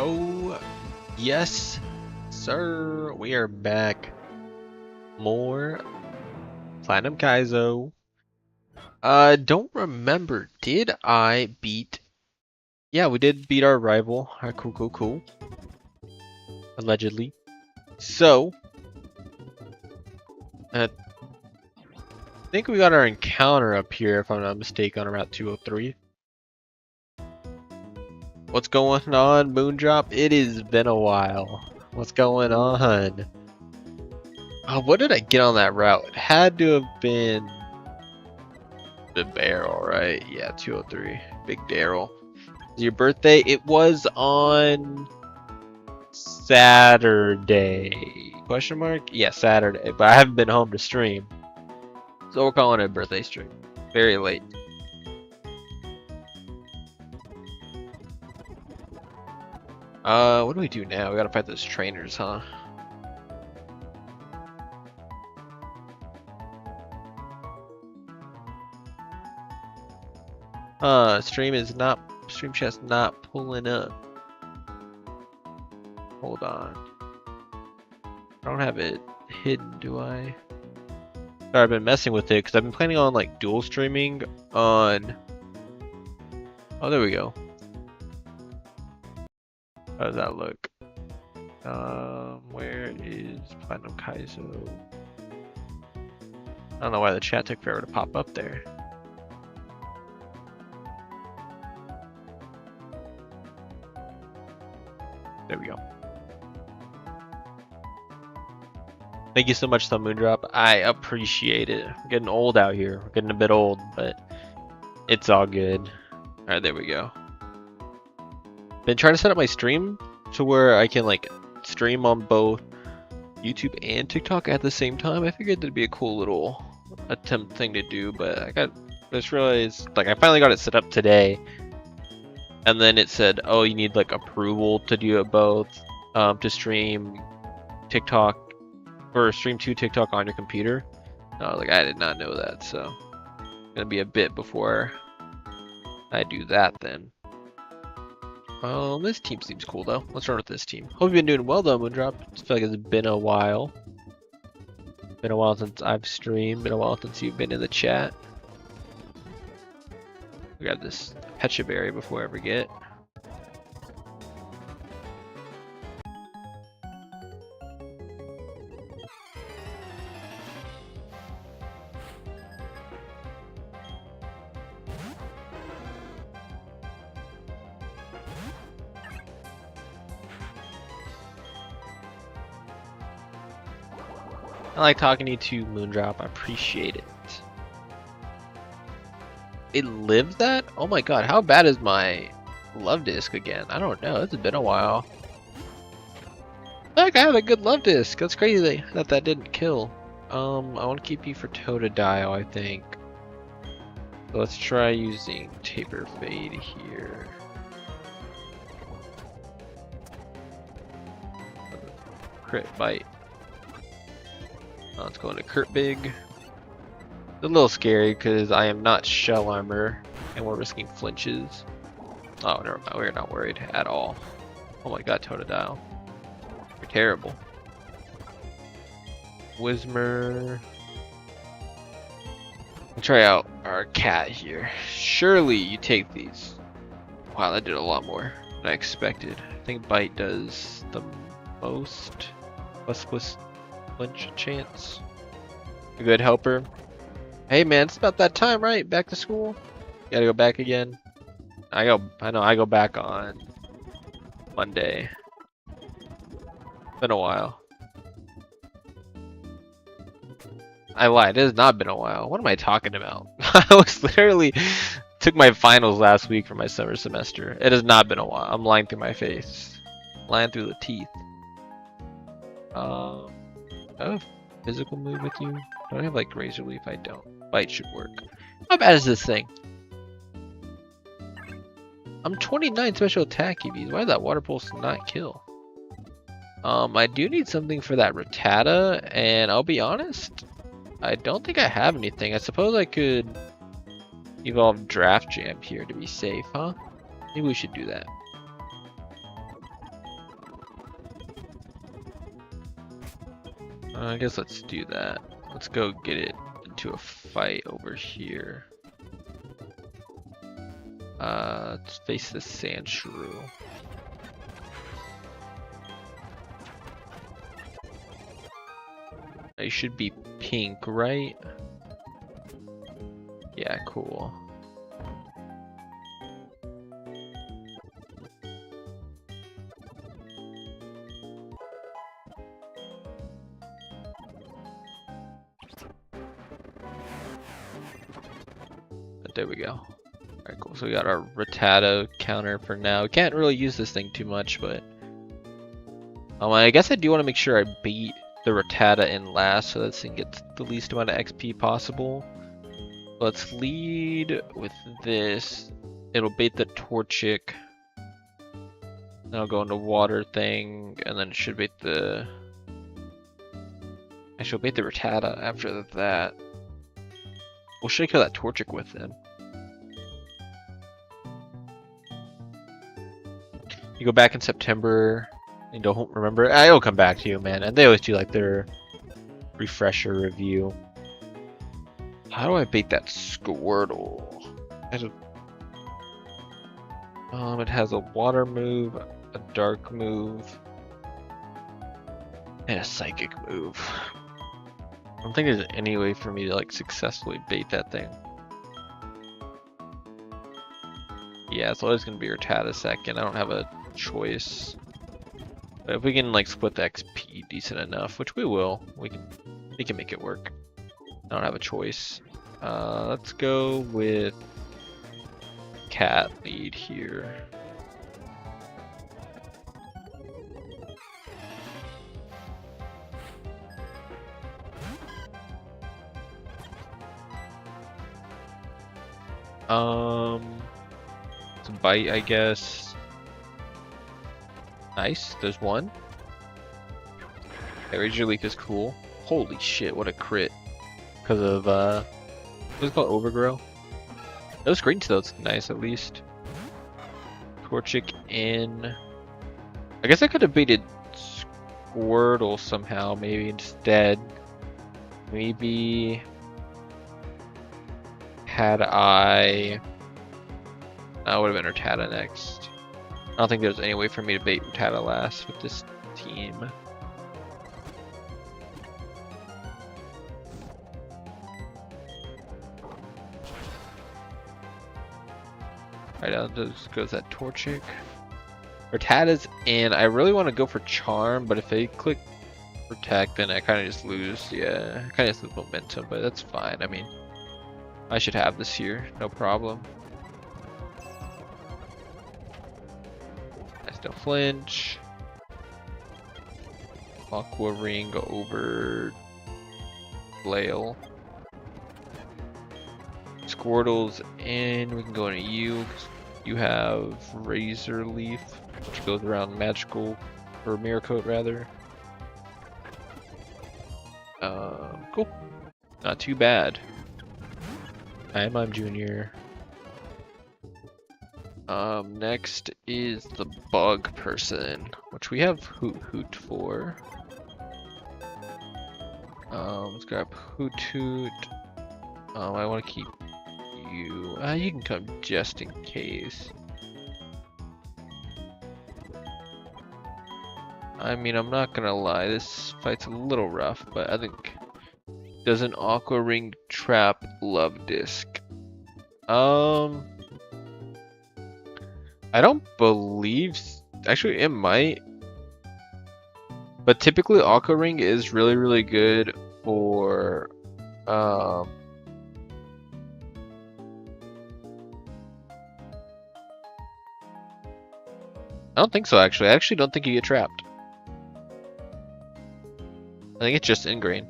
Oh, yes, sir. We are back. More Platinum Kaizo. Don't remember. Did I beat? Yeah, we did beat our rival. Alright, cool. Allegedly. So, I think we got our encounter up here, if I'm not mistaken, on Route 203. What's going on, Moondrop? It has been a while. What's going on? What did I get on that route? It had to have been the barrel, right? Yeah, 203. Big Daryl. Your birthday? It was on Saturday. Question mark? Yeah, Saturday. But I haven't been home to stream. So we're calling it a birthday stream. Very late. What do we do now? We gotta fight those trainers, huh? Stream chat's not pulling up. Hold on. I don't have it hidden, do I? Sorry, I've been messing with it because I've been planning on like dual streaming on. Oh, there we go. How does that look? Where is Platinum Kaizo? I don't know why the chat took forever to pop up there. There we go. Thank you so much, Thumb Moondrop. I appreciate it. I'm getting old out here. We're getting a bit old, but it's all good. Alright, there we go. Been trying to set up my stream to where I can like stream on both YouTube and TikTok at the same time. I figured that'd be a cool little attempt thing to do, but I just realized like I finally got it set up today. And then it said, oh, you need like approval to do it both, to stream TikTok or stream to TikTok on your computer. Like I did not know that, so it's gonna be a bit before I do that then. This team seems cool though. Let's start with this team. Hope you've been doing well though, Moondrop. I feel like it's been a while. Been a while since I've streamed. Been a while since you've been in the chat. We got this Pecha Berry before I forget. I like talking to you too, Moondrop. I appreciate it. It lives that? Oh my god, how bad is my love disc again? I don't know, it's been a while. Like I have a good love disc. That's crazy that didn't kill. I want to keep you for Totodile, I think. So let's try using Taper Fade here. Crit Bite. Let's go into Curt Big. It's a little scary because I am not shell armor and we're risking flinches. Oh, never mind. We're not worried at all. Oh my god, Totodile. You're terrible. Whismer. We'll try out our cat here. Surely you take these. Wow, that did a lot more than I expected. I think Bite does the most. Flinch chance. A good helper. Hey man, it's about that time, right? Back to school. You gotta go back again. I know I go back on Monday. Been a while. I lied, it has not been a while. What am I talking about? I was literally took my finals last week for my summer semester. It has not been a while. I'm lying through my face. Lying through the teeth. Do I have a physical move with you? Do I have like Razor Leaf? I don't. Bite should work. How bad is this thing? I'm 29 special attack EVs. Why did that water pulse not kill? I do need something for that Rattata, and I'll be honest, I don't think I have anything. I suppose I could evolve Draft Jam here to be safe, huh? Maybe we should do that. I guess let's do that. Let's go get it into a fight over here. Let's face the sand shrew. They should be pink, right? Yeah, cool. But there we go. Alright, cool. So we got our Rattata counter for now. We can't really use this thing too much, but I guess I do want to make sure I beat the Rattata in last so this thing gets the least amount of XP possible. Let's lead with this. It'll bait the Torchic. Then I'll go into water thing, and then it should bait the. I shall bait the Rattata after that. What should I kill that Torchic with then? You go back in September and don't remember. It'll come back to you, man. And they always do like their refresher review. How do I bait that Squirtle? It has a water move, a dark move, and a psychic move. I don't think there's any way for me to like successfully bait that thing. Yeah, it's always gonna be Rattata second. I don't have a choice. But if we can like split the XP decent enough, which we will, we can make it work. I don't have a choice. Let's go with Cat lead here. It's a bite, I guess. Nice, there's one. Okay, Razor Leaf is cool. Holy shit, what a crit. Because of, what's it called? Overgrow? Those screens though, it's nice at least. Torchic in. I guess I could have baited Squirtle somehow, maybe instead. Maybe had I would have been Rattata next. I don't think there's any way for me to bait Rattata last with this team. Alright, now this goes that Torchic. Rattata's in. I really want to go for Charm, but if they click Protect, then I kind of just lose. Yeah, I kind of just lose momentum, but that's fine. I mean, I should have this here, no problem. I still flinch. Aqua Ring over Flail. Squirtle's in. We can go into you. You have Razor Leaf, which goes around Magical, or Mirror Coat rather. Cool. Not too bad. I'm Junior. Next is the bug person, which we have Hoot for. Let's grab Hoot. I want to keep you. You can come just in case. I mean, I'm not gonna lie, this fight's a little rough, but I think does an Aqua Ring trap Love Disc? I don't believe. Actually, it might. But typically, Aqua Ring is really good for. I don't think so. Actually, I actually don't think you get trapped. I think it's just ingrain.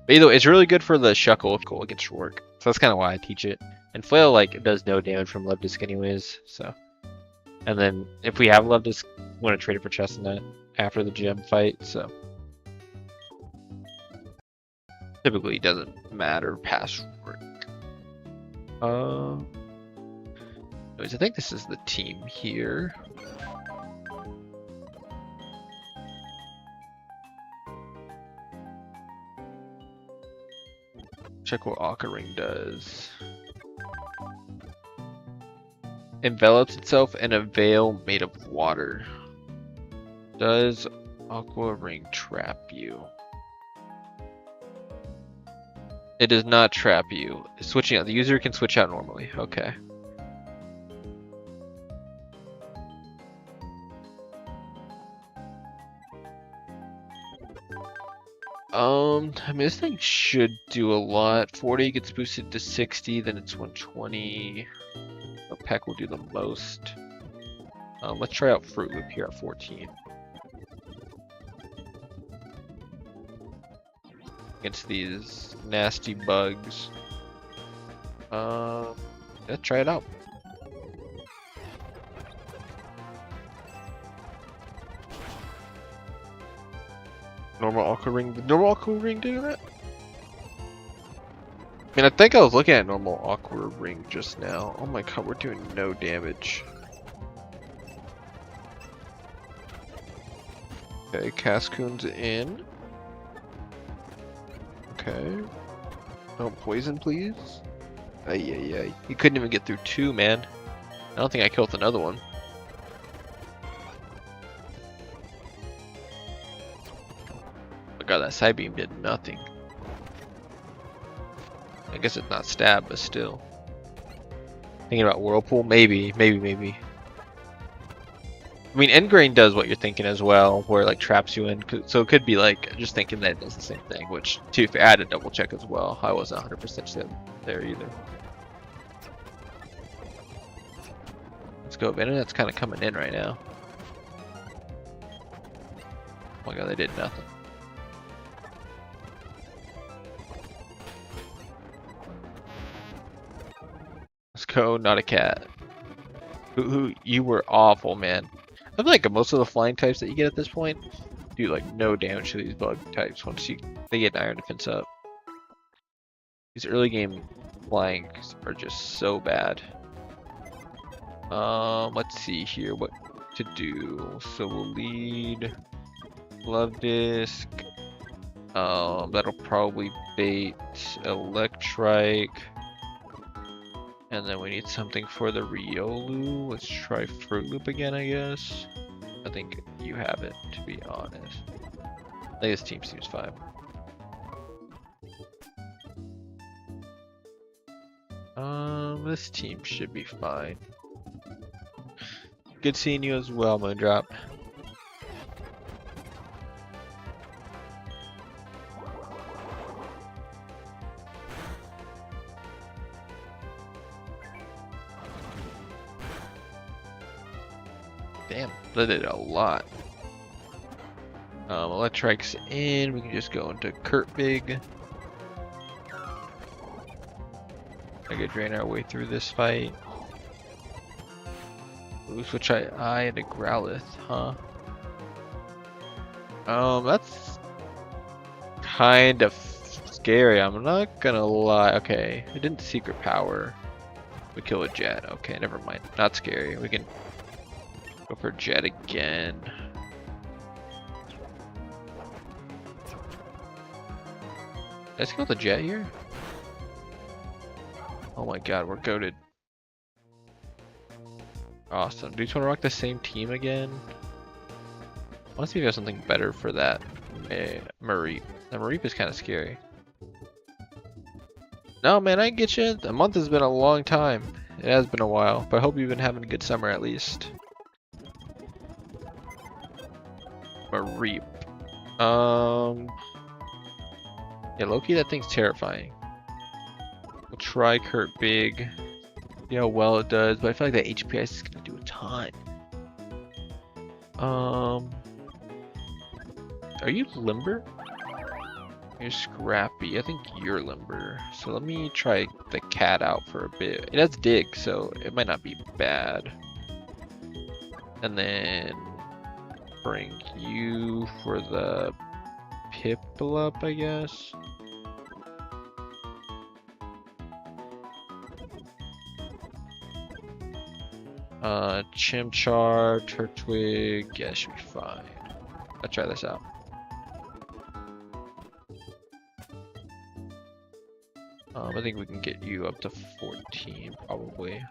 But either way, it's really good for the Shuckle against Shork. So that's kind of why I teach it. And Flail like does no damage from Love Disc anyways. So, and then if we have Love Disc, we want to trade it for Chestnut after the gym fight. So typically it doesn't matter past Shork. Anyways, I think this is the team here. Check what Aqua Ring does. Envelops itself in a veil made of water. Does Aqua Ring trap you? It does not trap you. Switching out. The user can switch out normally. Okay. I mean, this thing should do a lot. 40 gets boosted to 60, then it's 120. A peck will do the most. Let's try out Fruit Loop here at 14. Against these nasty bugs. Let's try it out. Normal Aqua Ring. Did normal Aqua Ring do that? I mean, I think I was looking at normal Aqua Ring just now. Oh my god, we're doing no damage. Okay, Cascoon's in. Okay. Don't poison, please. Ay. He couldn't even get through 2, man. I don't think I killed another one. God, that side beam did nothing. I guess it's not stab, but still. Thinking about Whirlpool? Maybe. I mean, Engrain does what you're thinking as well, where it like traps you in. So it could be like just thinking that it does the same thing, which to be fair, I had to double check as well. I wasn't 100% there either. Let's go. Internet's kind of coming in right now. Oh my god, they did nothing. Let's go, not a cat. Who you were awful, man. I feel like most of the flying types that you get at this point do like no damage to these bug types once they get an iron defense up. These early game flyings are just so bad. Let's see here what to do. So we'll lead Love Disc. That'll probably bait Electrike. And then we need something for the Riolu. Let's try Fruit Loop again, I guess. I think you have it, to be honest. I think this team seems fine. This team should be fine. Good seeing you as well, Moondrop. Damn, that did a lot. Electrike's in. We can just go into Kurt Big. I could drain our way through this fight. Ooh, switch eye into Growlithe, huh? That's kind of scary. I'm not gonna lie. Okay, it didn't secret power. We kill a Jet. Okay, never mind. Not scary. We can go for Jet again. Let's go with the Jet here. Oh my god, we're goated. Awesome. Do you just want to rock the same team again? I want to see if you have something better for that Mareep. The Mareep is kind of scary. No, man, I get you. A month has been a long time. It has been a while, but I hope you've been having a good summer at least. Mareep. Yeah, Loki, that thing's terrifying. We'll try Kurt Big. See how well it does, but I feel like that HPS is gonna do a ton. Are you Limber? You're Scrappy. I think you're Limber. So let me try the cat out for a bit. It has Dig, so it might not be bad. And then bring you for the Piplup, I guess. Chimchar, Turtwig, yeah, should be fine. Let's try this out. I think we can get you up to 14 probably.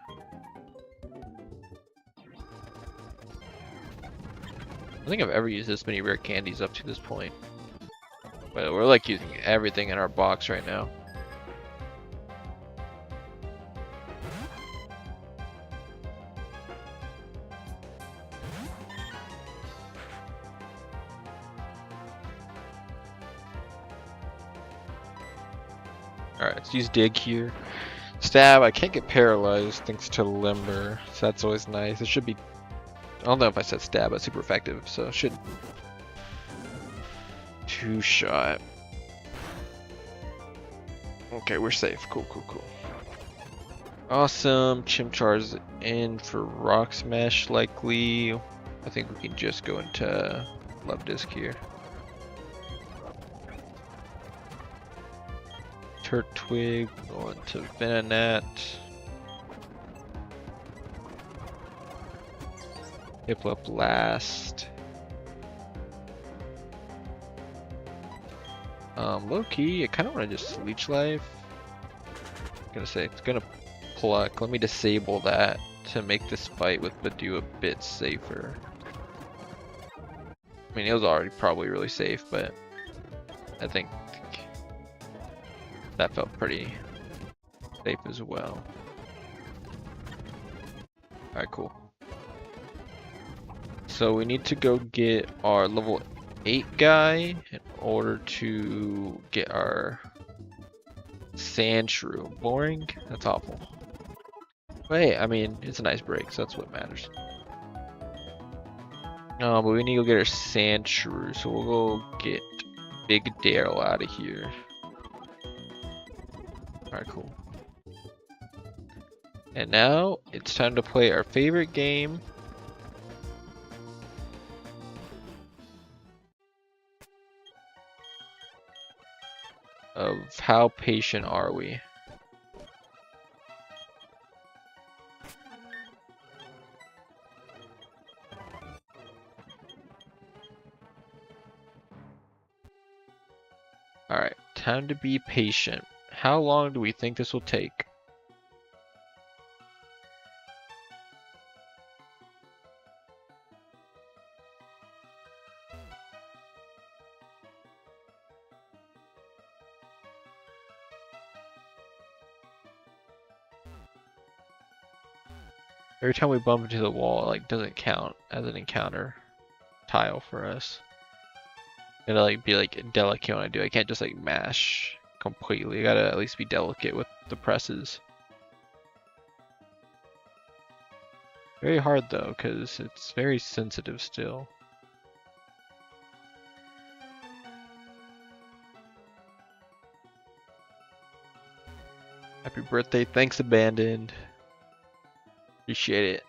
I don't think I've ever used this many rare candies up to this point. But we're like using everything in our box right now. Alright, let's use dig here. Stab, I can't get paralyzed thanks to limber, so that's always nice. It should be, I don't know if I said stab, but super effective, so it should. Two shot. Okay, we're safe. Cool, cool, cool. Awesome. Chimchar's in for Rock Smash likely. I think we can just go into Love Disc here. Turtwig, going to Venonat. Hiplup last. Low key, I kind of want to just Leech Life. I'm gonna say it's gonna pluck. Let me disable that to make this fight with Badoo a bit safer. I mean, it was already probably really safe, but I think that felt pretty safe as well. Alright, cool. So we need to go get our level 8 guy in order to get our Sand Shrew. Boring? That's awful. But hey, I mean, it's a nice break, so that's what matters. But we need to go get our Sand Shrew, so we'll go get Big Daryl out of here. Alright, cool. And now it's time to play our favorite game. Of how patient are we? Alright, time to be patient. How long do we think this will take? Every time we bump into the wall, it like doesn't count as an encounter tile for us. It'll like be like delicate when I do. I can't just like mash completely. I gotta at least be delicate with the presses. Very hard though, because it's very sensitive still. Happy birthday, thanks Abandoned. Appreciate it.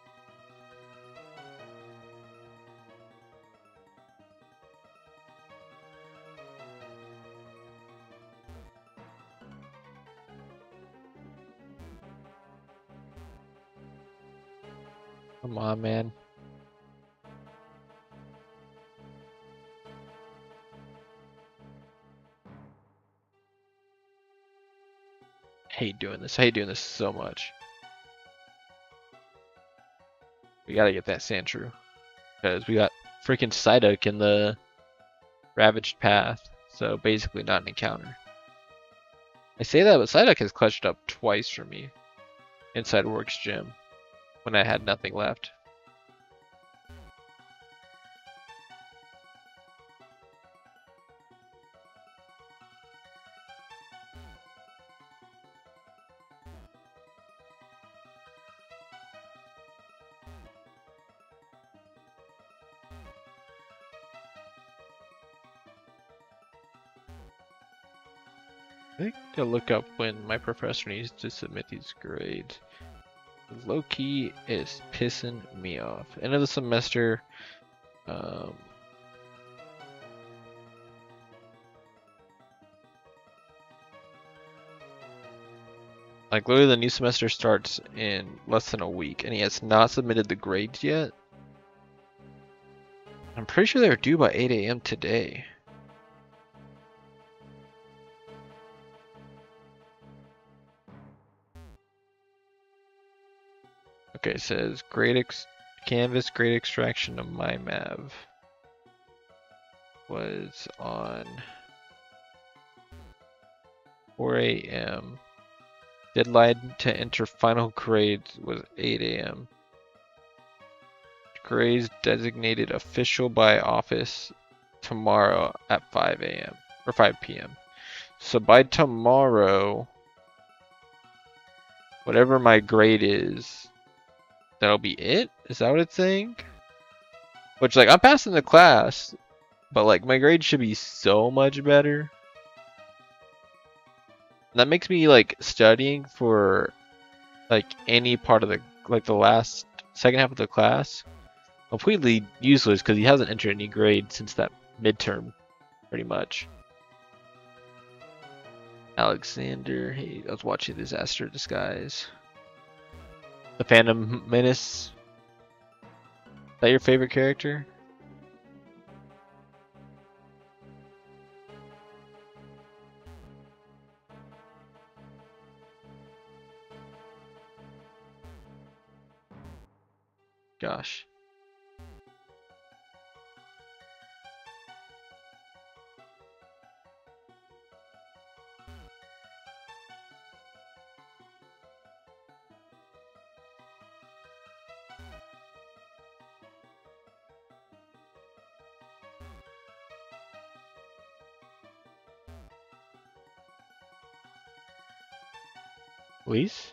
Come on, man. I hate doing this. I hate doing this so much. We gotta get that Sandshrew. Because we got freaking Psyduck in the Ravaged Path. So basically not an encounter. I say that, but Psyduck has clutched up twice for me inside Works Gym when I had nothing left. I think to look up when my professor needs to submit these grades. Low key is pissing me off. End of the semester. Like literally the new semester starts in less than a week and he has not submitted the grades yet. I'm pretty sure they're due by 8 AM today. Okay, it says canvas grade extraction of my MAV was on 4 a.m. Deadline to enter final grades was 8 a.m. Grades designated official by office tomorrow at 5 a.m. or 5 p.m. So by tomorrow, whatever my grade is, that'll be it? Is that what it's saying? Which, like, I'm passing the class, but, like, my grade should be so much better. That makes me, like, studying for, like, any part of the, like, the last, second half of the class completely useless because he hasn't entered any grade since that midterm, pretty much. Alexander, hey, I was watching Disaster Disguise. The Phantom Menace. Is that your favorite character? Gosh. Luis?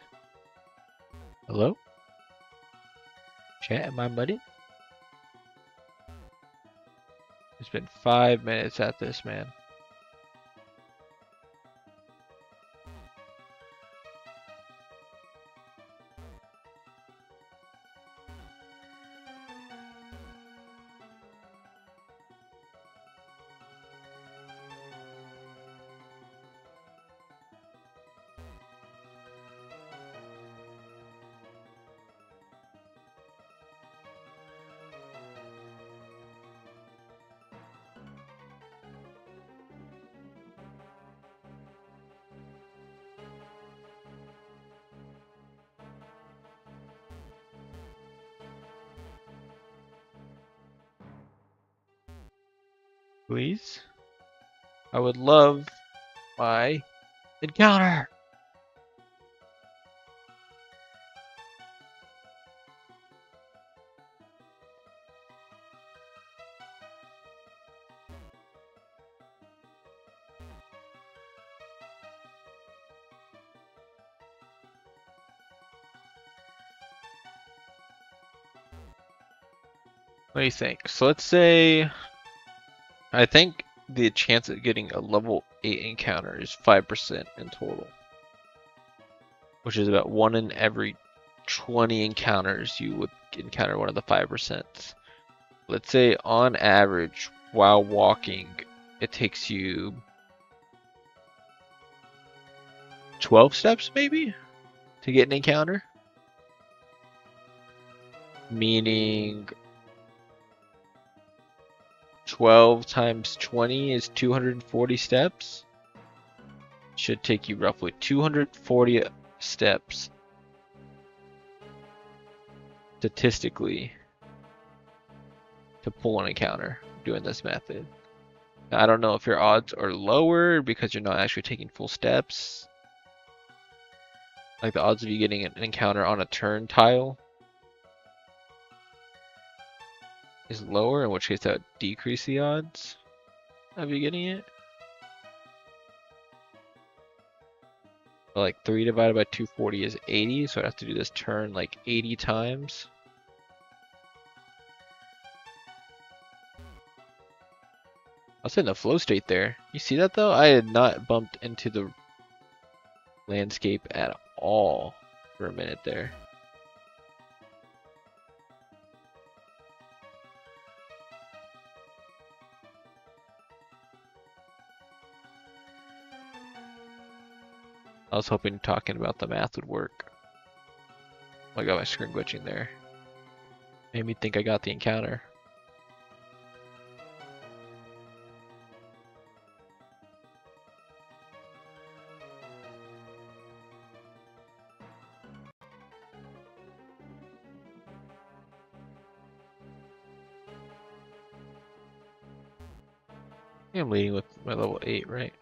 Hello? Chat, am I muted? It's been 5 minutes at this, man. Please? I would love my encounter. What do you think? So let's say I think the chance of getting a level 8 encounter is 5% in total, which is about 1 in every 20 encounters you would encounter one of the 5%. Let's say on average, while walking, it takes you 12 steps maybe to get an encounter. Meaning 12 times 20 is 240 steps. Should take you roughly 240 steps statistically to pull an encounter doing this method. Now, I don't know if your odds are lower because you're not actually taking full steps. Like the odds of you getting an encounter on a turn tile is lower, in which case that would decrease the odds of you getting it. But like 3 divided by 240 is 80, so I'd have to do this turn like 80 times. I was in the flow state there. You see that though? I had not bumped into the landscape at all for a minute there. I was hoping talking about the math would work. I got my screen glitching there. Made me think I got the encounter. I'm leading with my level 8, right?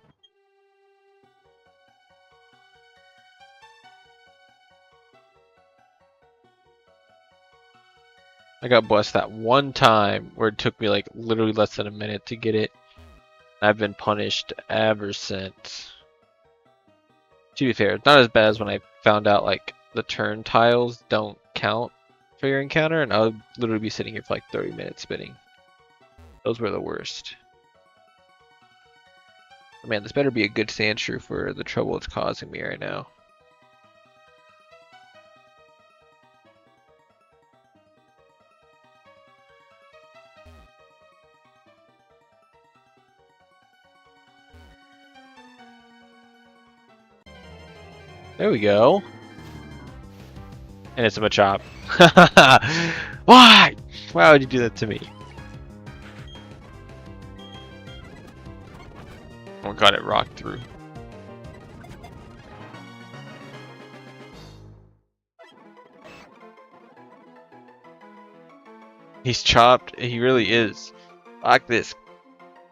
I got blessed that one time where it took me like literally less than a minute to get it. I've been punished ever since. To be fair, it's not as bad as when I found out like the turn tiles don't count for your encounter, and I would literally be sitting here for like 30 minutes spinning. Those were the worst. Man, this better be a good sand shrew for the trouble it's causing me right now. There we go. And it's a Machop. Why? Why would you do that to me? Oh god, it rocked through. He's chopped. He really is. Like this.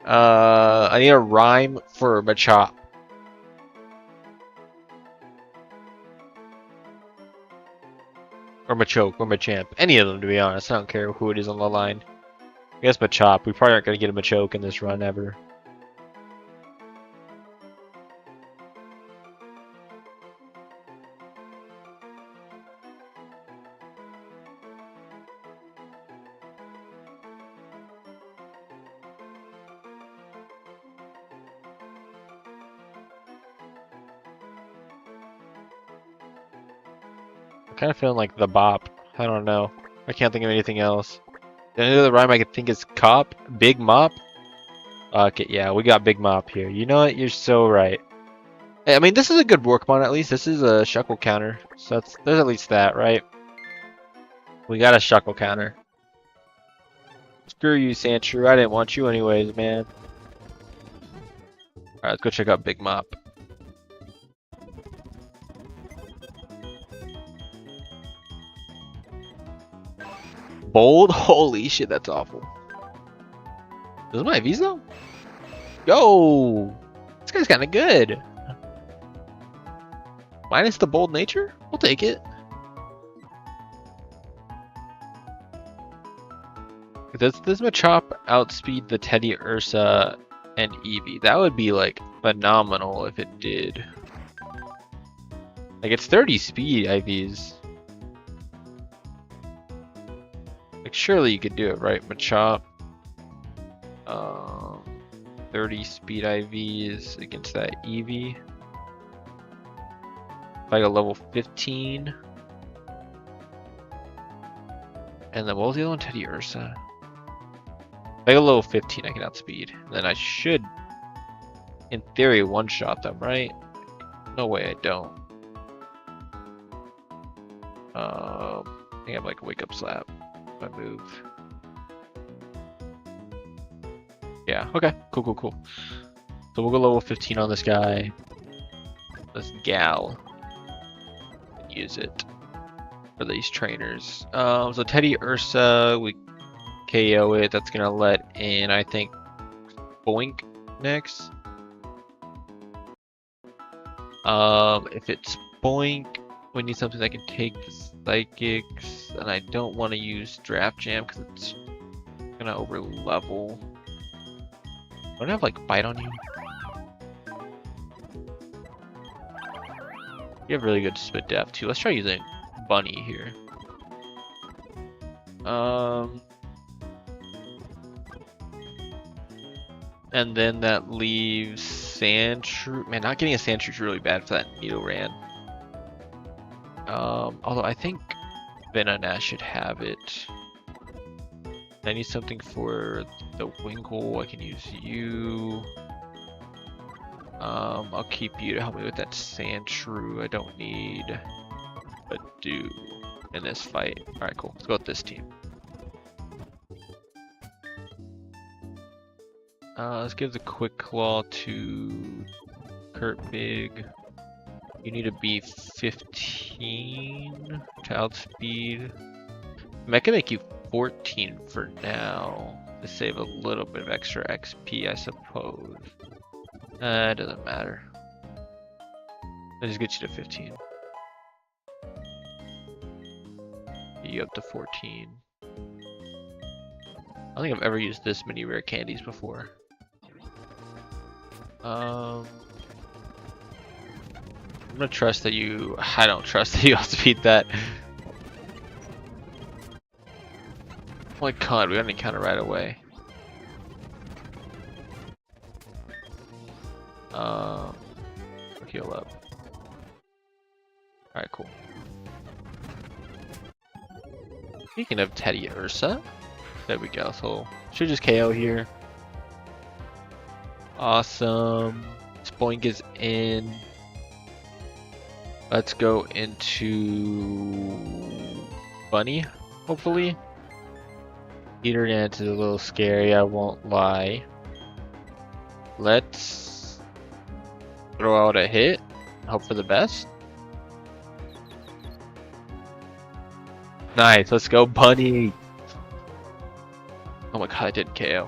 I need a rhyme for Machop. Or Machoke, or Machamp. Any of them, to be honest. I don't care who it is on the line. I guess Machop. We probably aren't going to get a Machoke in this run ever. I'm kind of feeling like the Bop. I don't know. I can't think of anything else. The only other rhyme I could think is Cop, Big Mop. Okay, yeah, we got Big Mop here. You know what? You're so right. I mean, this is a good Workmon at least. This is a Shuckle counter. So there's at least that, right? We got a Shuckle counter. Screw you, Sandshrew. I didn't want you anyways, man. Alright, let's go check out Big Mop. Bold? Holy shit, that's awful. Those are my IVs though? Yo! This guy's kinda good. Minus the bold nature? We'll take it. Does this Machop outspeed the Teddy Ursa and Eevee? That would be like phenomenal if it did. Like it's 30 speed IVs. Like surely you could do it, right, Machop? 30 speed IVs against that Eevee. Like a level 15. And then what was the other one? Teddy Ursa. Like a level 15 I can outspeed. And then I should, in theory, one-shot them, right? No way I don't. I think I have like a wake-up slap if I move. Yeah, okay. Cool. So we'll go level 15 on this guy. This gal. And use it for these trainers. So Teddy Ursa, we KO it. That's gonna let in, I think, Boink next. If it's Boink, we need something that can take the Psychics, and I don't want to use Draft Jam because it's gonna over level. Don't I have like Bite on you? You have really good spit depth too. Let's try using Bunny here. And then that leaves Sandshrew. Man, not getting a Sandshrew is really bad for that Nidoran. Although I think Venonat should have it. I need something for the Winkle. I can use you. I'll keep you to help me with that Sandshrew. I don't need a Dew in this fight. Alright, cool. Let's go with this team. Let's give the Quick Claw to Kurt Big. You need to be 15 to outspeed. I can make you 14 for now. to save a little bit of extra XP, I suppose. It doesn't matter. I'll just get you to 15. Get you up to 14. I don't think I've ever used this many rare candies before. I'm gonna trust that you. I don't trust that you outspeed that. Oh my god, we got an encounter right away. Heal up. Alright, cool. Speaking of Teddy Ursa, there we go. So should just KO here. Awesome. Spoink is in. Let's go into Bunny, hopefully. Peter Dance is a little scary, I won't lie. Let's throw out a hit. Hope for the best. Nice, let's go Bunny. Oh my god, I didn't KO.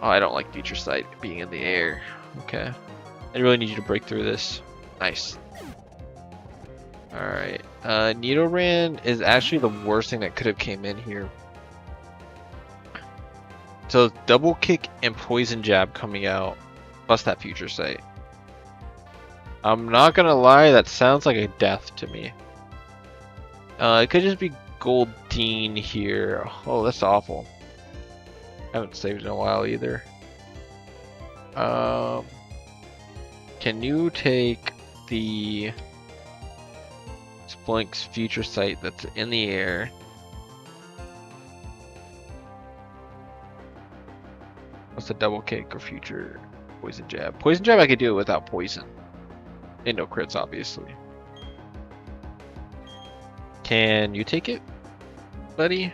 Oh, I don't like Future Sight being in the air. Okay. I really need you to break through this. Nice. Alright. Nidoran is actually the worst thing that could have came in here. So double kick and poison jab coming out, plus that Future Sight. I'm not gonna lie, that sounds like a death to me. It could just be Goldeen here. Oh, that's awful. I haven't saved in a while either. Can you take the Splunk's Future Sight that's in the air? What's the double kick or future poison jab? Poison jab I could do it without poison. And no crits, obviously. Can you take it, buddy?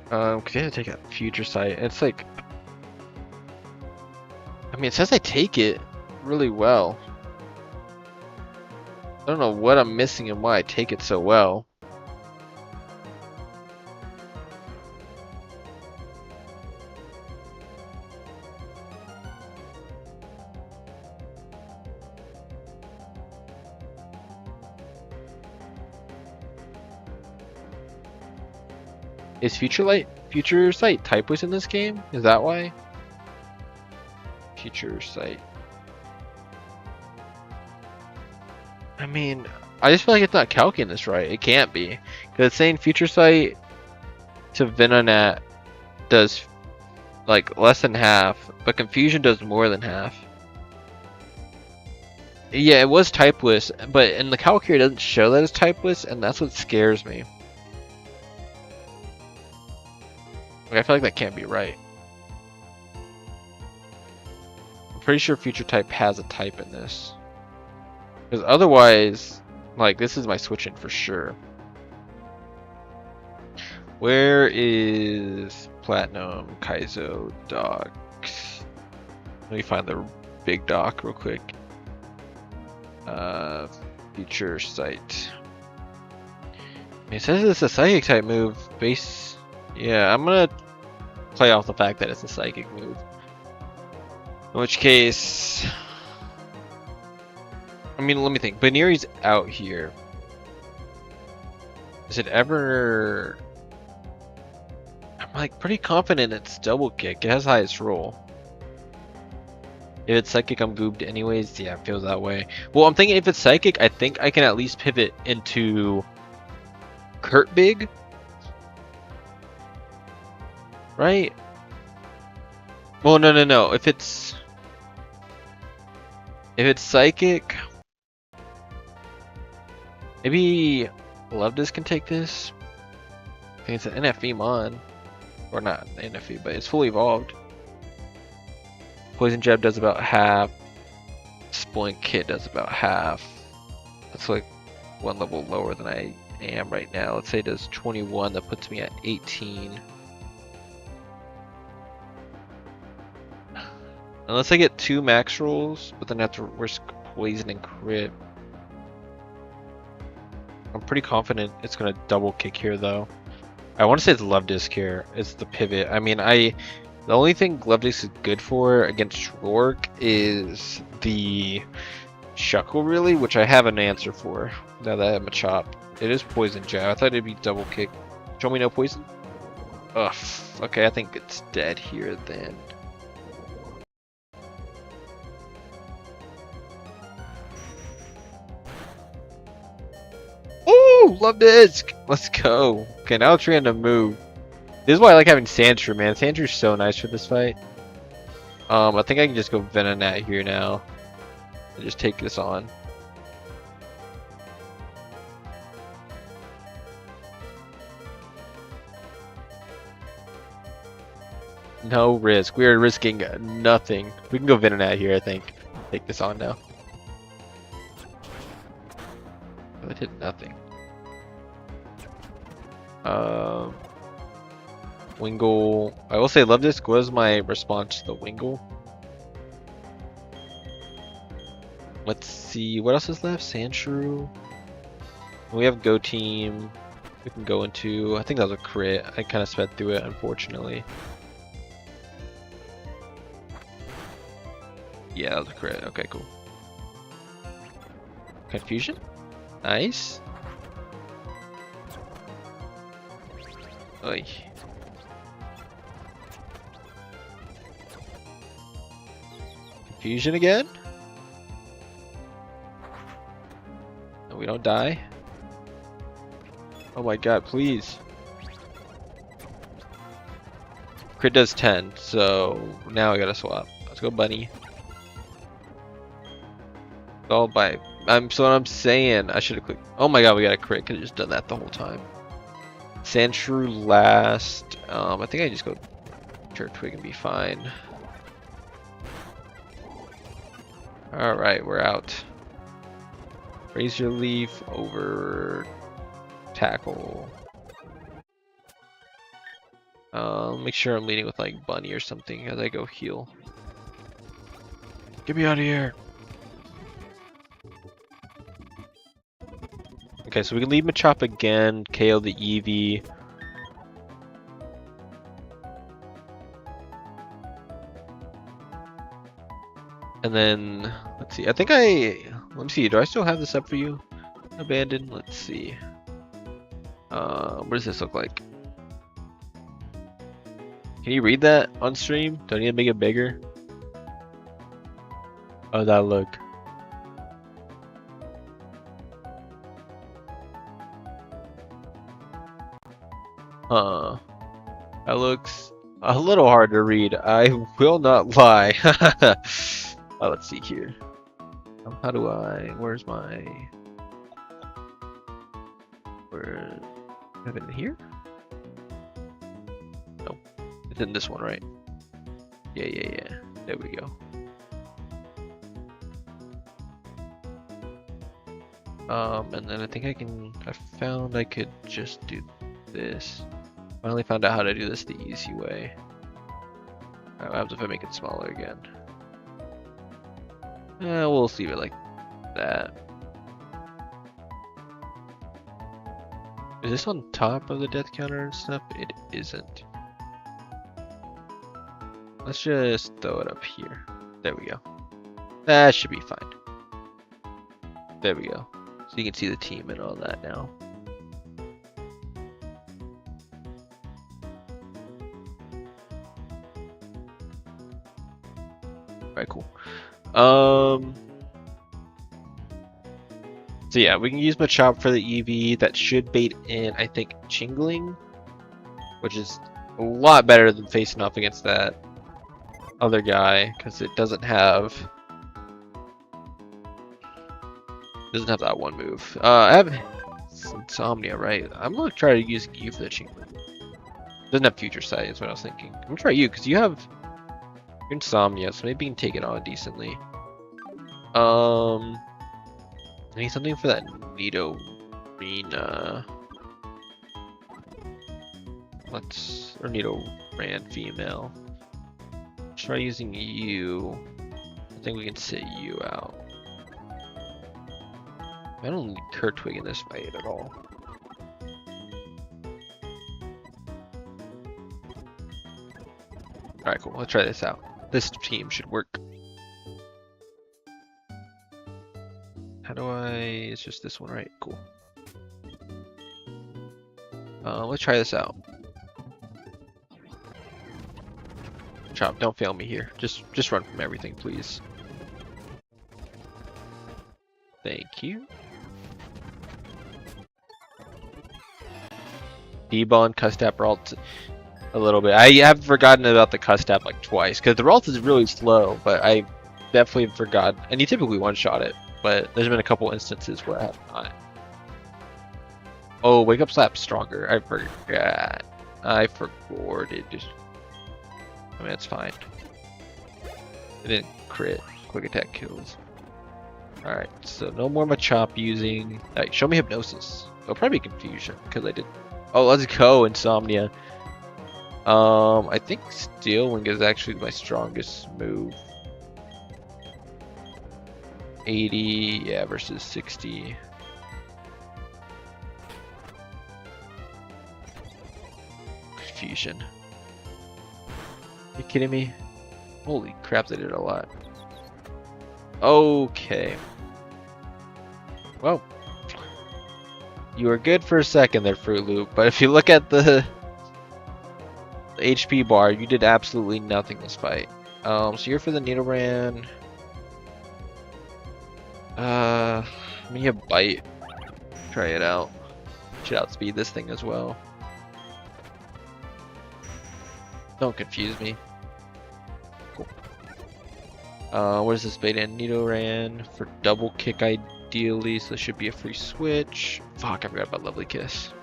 Cause you have to take a Future Sight. It's like, I mean, it says I take it really well. I don't know what I'm missing and why I take it so well. Is Future Sight typeless in this game? Is that why? Future Sight. I mean, I just feel like it's not calculating this right. It can't be. Because it's saying Future Sight to Venonat does like less than half, but Confusion does more than half. Yeah, it was typeless, but in the calculator it doesn't show that it's typeless, and that's what scares me. Like, I feel like that can't be right. I'm pretty sure Future Type has a type in this. Because otherwise, like, this is my switch in for sure. Where is Platinum Kaizo docs? Let me find the big doc real quick. Future Sight. It says it's a psychic type move. Base. Yeah, I'm gonna play off the fact that it's a psychic move. In which case, I mean, let me think. Baneri's out here. Is it ever? I'm like pretty confident it's double kick. It has highest roll. If it's psychic, I'm goobed anyways. Yeah, it feels that way. Well, I'm thinking if it's psychic, I think I can at least pivot into Kurt Big. Right? Well, no. If it's psychic, maybe Lovedus can take this. I think it's an NFE mon, or not an NFE, but it's fully evolved. Poison Jab does about half. Spoink Kit does about half. That's like one level lower than I am right now. Let's say it does 21. That puts me at 18. Unless I get 2 max rolls, but then I have to risk poison and crit. I'm pretty confident it's gonna double kick here though. I want to say it's Love Disc here. It's the pivot. I mean, the only thing Love Disc is good for against Rourke is the Shuckle, really, which I have an answer for now that I have Machop. It is Poison Jab. I thought it'd be Double Kick. Show me no poison? Ugh. Okay, I think it's dead here then. Ooh, Love Disc! Let's go. Okay, now it's random move. This is why I like having Sandshrew, man. Sandshrew's so nice for this fight. I think I can just go Venonat here now. And just take this on. No risk. We are risking nothing. We can go Venonat here, I think. Take this on now. I did nothing. Wingull. I will say Love Disc was my response to the Wingull. Let's see. What else is left? Sandshrew. We have Go Team. We can go into. I think that was a crit. I kind of sped through it, unfortunately. Yeah, that was a crit. Okay, cool. Confusion? Nice. Oy. Confusion again? No, we don't die. Oh my god, please. Crit does 10, so now I gotta swap. Let's go bunny. All by so what I'm saying, I should have clicked. Oh my god, we got a crit. Could have just done that the whole time. Sandshrew last. I think I just go Turtwig and be fine. Alright, we're out. Razor Leaf over Tackle. Make sure I'm leading with like Bunny or something as I go heal. Get me out of here. Okay, so we can leave Machop again, KO the Eevee. And then, let's see, let me see, do I still have this up for you? Abandoned, let's see. What does this look like? Can you read that on stream? Do I need to make it bigger? Oh, that look. That looks a little hard to read. I will not lie. Let's see here. How do I? Where's my? Where? Have it in here? No, it's in this one, right? Yeah. There we go. And then I think I found I could just do this. Finally found out how to do this the easy way. What happens if I make it smaller again? We'll leave it like that. Is this on top of the death counter and stuff? It isn't. Let's just throw it up here. There we go. That should be fine. There we go. So you can see the team and all that now. Alright, cool. So yeah, we can use Machop for the EV. That should bait in, I think, Chingling, which is a lot better than facing off against that other guy, because it doesn't have that one move. I have Insomnia, right? I'm gonna try to use you for the Chingling. Doesn't have Future Sight, is what I was thinking. I'm gonna try you, because you have Insomnia, so maybe you can take it on decently. I need something for that Nidorina. Or Nidoran female. Try using you. I think we can sit you out. I don't need Turtwig in this fight at all. Alright, cool. Let's try this out. This team should work. How do I... It's just this one, right? Cool. Let's try this out. Chop, don't fail me here. Just run from everything, please. Thank you. Debon, Custap, Ralt a little bit. I have forgotten about the Custap like twice because the Ralt is really slow, but I definitely forgot. And you typically one-shot it, but there's been a couple instances where I have not. Oh, Wake Up Slap's stronger. I forgot. I forgot it. I mean, it's fine. It didn't crit. Quick attack kills. Alright, so no more Machop using... Alright, show me Hypnosis. It'll probably be Confusion, because I did... Oh, let's go, Insomnia. I think Steel Wing is actually my strongest move. 80, yeah, versus 60. Confusion. Are you kidding me? Holy crap, they did a lot. Okay. Well, you were good for a second there, Fruit Loop, but if you look at the HP bar, you did absolutely nothing this fight. So you're for the Nidoran. I mean, you have Bite. Try it out. Should outspeed this thing as well. Don't confuse me. Cool. What is this beta? Nidoran for double kick ideally, so this should be a free switch. Fuck, I forgot about Lovely Kiss.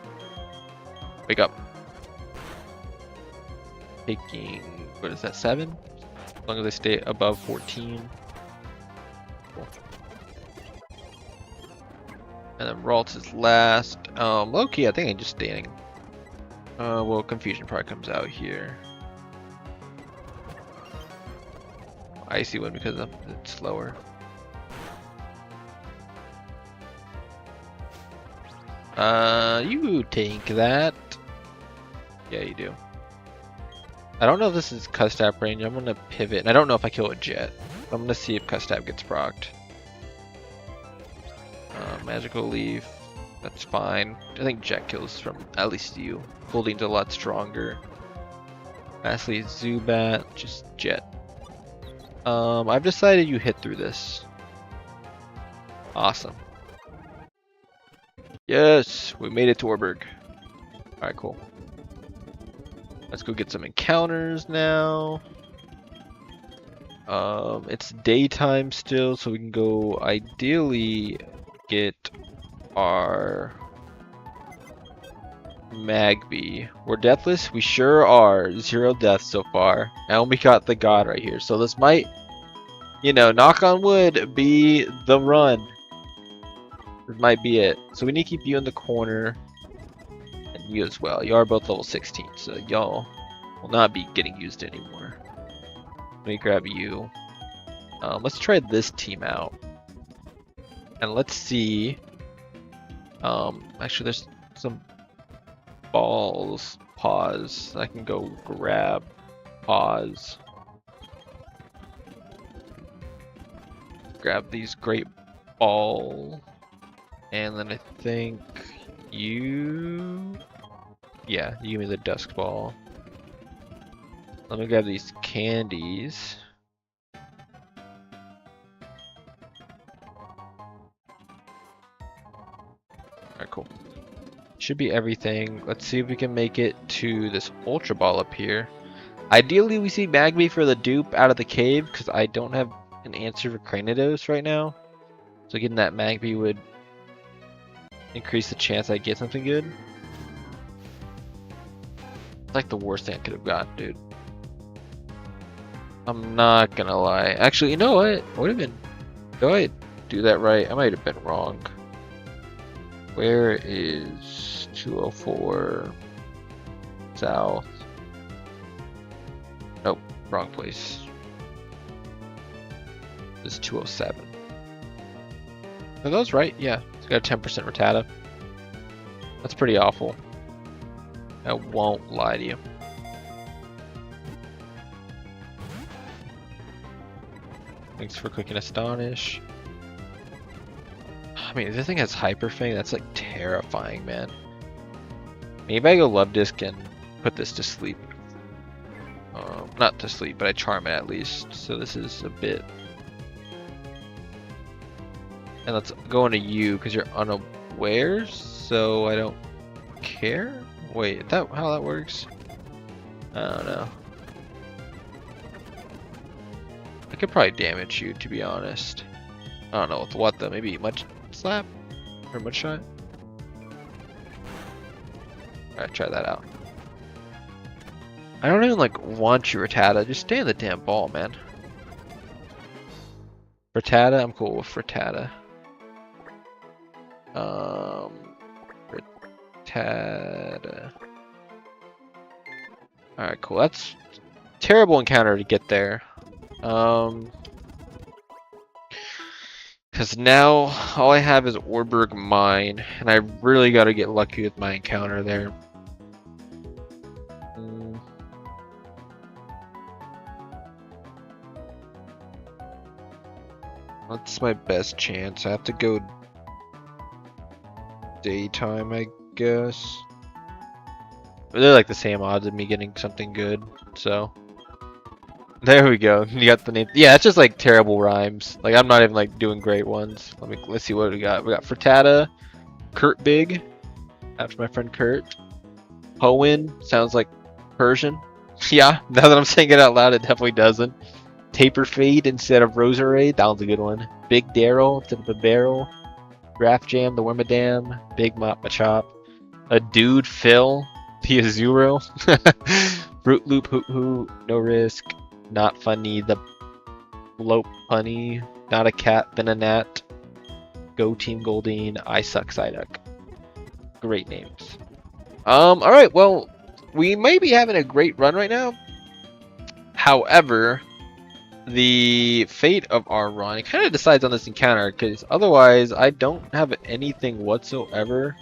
Wake up. Taking, what is that, 7? As long as I stay above 14. Cool. And then Ralt is last. Low-key, I think I'm just staying. Well, Confusion probably comes out here. Icy one because it's slower. You take that. Yeah, you do. I don't know if this is Custap range. I'm gonna pivot, and I don't know if I kill a Jet. I'm gonna see if Custap gets procced. Magical Leaf. That's fine. I think Jet kills from at least you. Holding's a lot stronger. Lastly, Zubat. Just Jet. I've decided you hit through this. Awesome. Yes, we made it to Orberg. Alright, cool. Let's go get some encounters now. It's daytime still, so we can go ideally get our Magby. We're deathless? We sure are. 0 deaths so far. And we got the god right here. So this might, you know, knock on wood, be the run. This might be it. So we need to keep you in the corner. And you as well. You are both level 16. So y'all will not be getting used anymore. Let me grab you. Let's try this team out. And let's see. Actually, there's some balls. Pause. I can go grab. Pause. Grab these great ball. And then I think you. Yeah, you give me the dusk ball. Let me grab these candies. Alright, cool. Should be everything. Let's see if we can make it to this Ultra Ball up here. Ideally, we see Magby for the dupe out of the cave, because I don't have an answer for Cranidos right now. So getting that Magby would increase the chance I get something good. It's like the worst thing I could have gotten, dude. I'm not gonna lie. Actually, you know what? Would have been. Do I do that right? I might have been wrong. Where is 204 south? Nope, wrong place. This is 207. Are those right? Yeah, it's got a 10% Rattata. That's pretty awful. I won't lie to you. Thanks for clicking Astonish. I mean, if this thing has Hyper Fang, that's like terrifying, man. Maybe I go Love Disc and put this to sleep. Not to sleep, but I charm it at least. So this is a bit. And let's go into you because you're unaware, so I don't care. Wait, is that how that works? I don't know. I could probably damage you, to be honest. I don't know with what though. Maybe much slap or much shot. Alright, try that out. I don't even like want you, Rattata. Just stay in the damn ball, man. Rattata, I'm cool with Rattata. Rattata. Alright, cool. That's a terrible encounter to get there. Because now all I have is Orberg Mine, and I really got to get lucky with my encounter there. That's my best chance. I have to go daytime, I guess. They're like the same odds of me getting something good, so. There we go. You got the name. Yeah, it's just like terrible rhymes. Like I'm not even like doing great ones. Let's see what we got. We got Frittata, Kurt Big, after my friend Kurt. Hoenn sounds like Persian. Yeah, now that I'm saying it out loud, it definitely doesn't. Taper Fade instead of Rosary, that one's a good one. Big Daryl instead of a barrel. Graph Jam, the Wormadam. Big Mop Machop. A Dude Phil, the Azuro. Fruit Loop Hoo Hoo, No Risk. Not Funny, the Blope Punny. Not a Cat, then a Nat. Go Team Goldine, I Suck Psyduck. Great names. Alright, well, we might be having a great run right now. However, the fate of our run, it kind of decides on this encounter, because otherwise I don't have anything whatsoever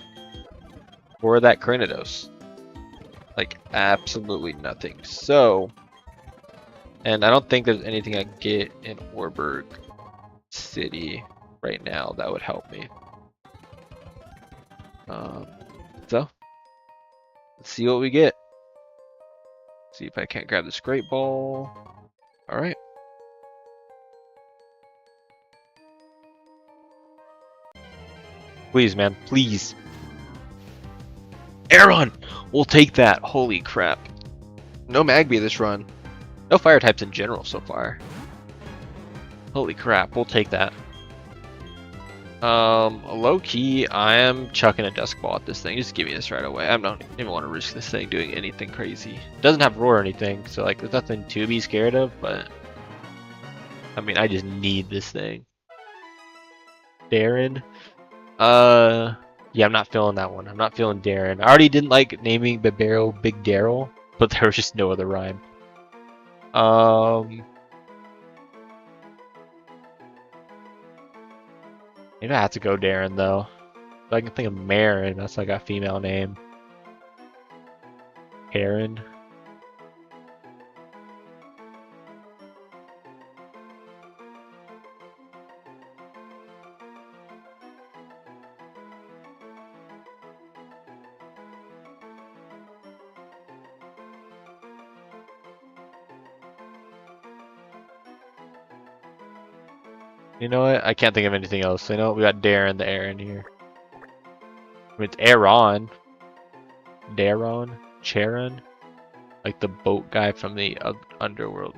for that Cranidos. Like, absolutely nothing. So, and I don't think there's anything I can get in Orberg City right now that would help me. So, let's see what we get. See if I can't grab this Great Ball. Alright. Please, man. Please. Aeron! We'll take that. Holy crap. No Magby this run. No fire types in general so far. Holy crap. We'll take that. Low key, I am chucking a Dusk Ball at this thing. Just give me this right away. I don't even want to risk this thing doing anything crazy. It doesn't have Roar or anything, so like there's nothing to be scared of, but I mean, I just need this thing. Darren. Yeah, I'm not feeling that one. I'm not feeling Darren. I already didn't like naming Bibero Big Daryl, but there was just no other rhyme. Maybe I have to go Darren though. But I can think of Marin. That's like a female name. Karen. You know what? I can't think of anything else. You know what? We got Darren the Aaron here. I mean, it's Aaron. Daron? Charon? Like the boat guy from the underworld.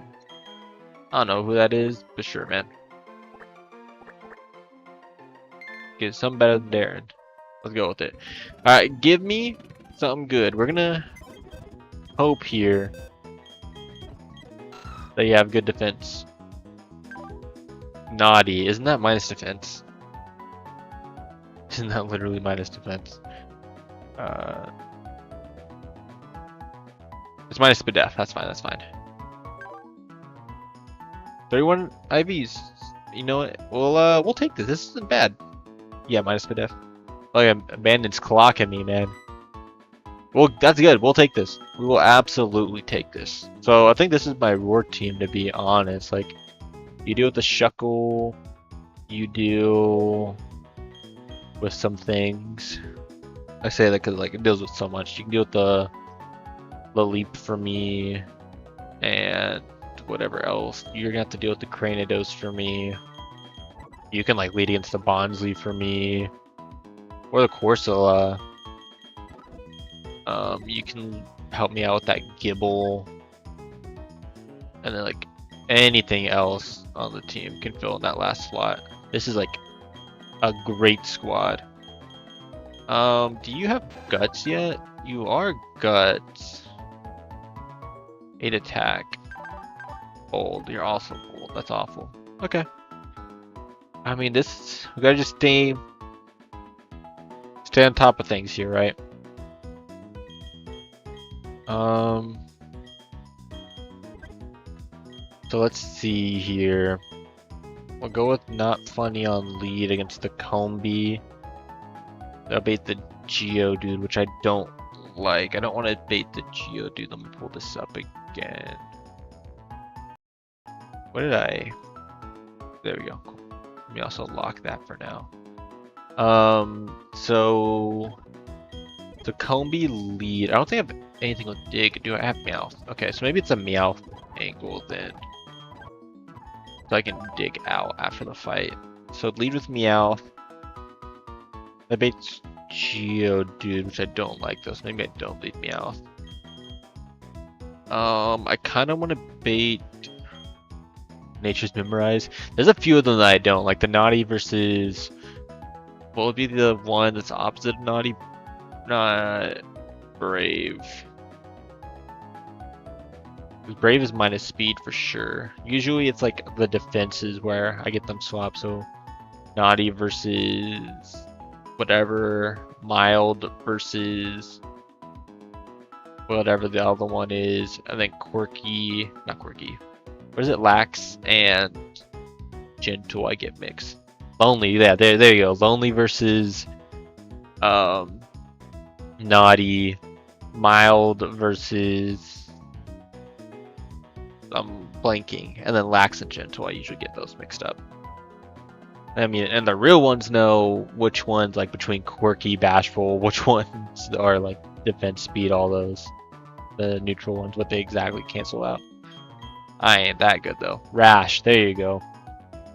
I don't know who that is, but sure, man. Get something better than Darren. Let's go with it. Alright, give me something good. We're gonna hope here that you have good defense. Naughty. Isn't that minus defense? Isn't that literally minus defense? It's minus Spadef. That's fine. That's fine. 31 IVs. You know what? We'll take this. This isn't bad. Yeah, minus Spadef. Oh yeah, Abandoned's clocking me, man. Well, that's good. We'll take this. We will absolutely take this. So I think this is my Roar team, to be honest. Like, You deal with the Shuckle. You deal with some things. I say that because like it deals with so much. You can deal with the leap for me, and whatever else. You're gonna have to deal with the Cranidos for me. You can like lead against the Bonsly for me, or the Corsola. You can help me out with that Gibble, and then like anything else on the team can fill in that last slot. This is like a great squad. Do you have Guts yet? You are Guts. 8 attack. Bold. You're also bold. That's awful. Okay. I mean, this we gotta just stay on top of things here, right? So let's see here. We'll go with not funny on lead against the Combi. That'll bait the Geodude, which I don't like. I don't want to bait the Geodude. Let me pull this up again. What did I? There we go. Cool. Let me also lock that for now. So the Combi lead. I don't think I have anything with Dig. Do I have Meowth? Okay, so maybe it's a Meowth angle then. So I can dig out after the fight. So lead with Meowth. That baits Geodude, which I don't like though, so maybe I don't lead Meowth. I kind of want to bait Nature's Memorize. There's a few of them that I don't like. The Naughty versus... What would be the one that's opposite of Naughty? Not Brave. Brave is minus speed for sure. Usually it's like the defenses where I get them swapped. So Naughty versus whatever, Mild versus whatever the other one is, and then Quirky, not Quirky. What is it? Lax and Gentle. I get mixed. Lonely, yeah, there you go. Lonely versus Naughty. Mild versus I'm blanking, and then Lax and Gentle. I usually get those mixed up. I mean, and the real ones know which ones, like between Quirky, Bashful, which ones are like defense, speed, all those. The neutral ones, what they exactly cancel out. I ain't that good though. Rash, there you go.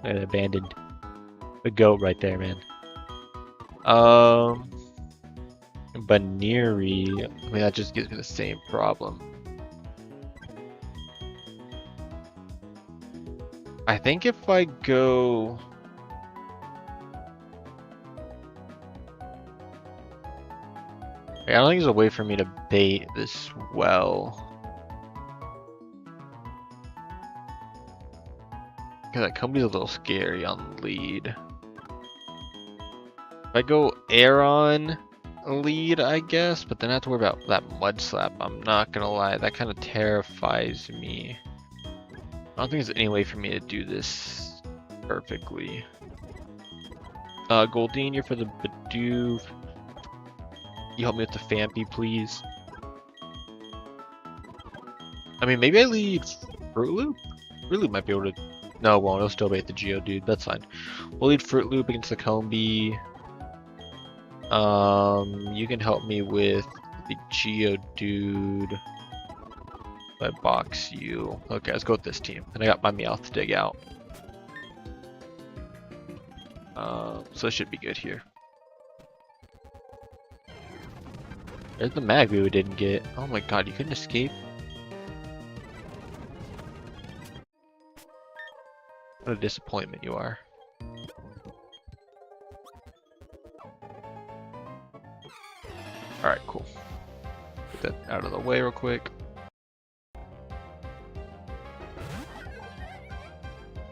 And abandoned the goat right there, man. Baneri, I mean that just gives me the same problem. I think if I go... I don't think there's a way for me to bait this well. Because that Combi's a little scary on lead. If I go Aeron lead, I guess, but then I have to worry about that Mud Slap. I'm not gonna lie, that kind of terrifies me. I don't think there's any way for me to do this perfectly. Goldeen, for the Bidoof. You help me with the Fampy, please. I mean, maybe I lead Fruit Loop? Fruit Loop might be able to... No, it won't. It'll still bait the Geodude. That's fine. We'll lead Fruit Loop against the Combi. You can help me with the Geodude. I box you. Okay, let's go with this team. And I got my Meowth to dig out. So it should be good here. There's the Magby we didn't get. Oh my god, you couldn't escape? What a disappointment you are. Alright, cool. Get that out of the way real quick.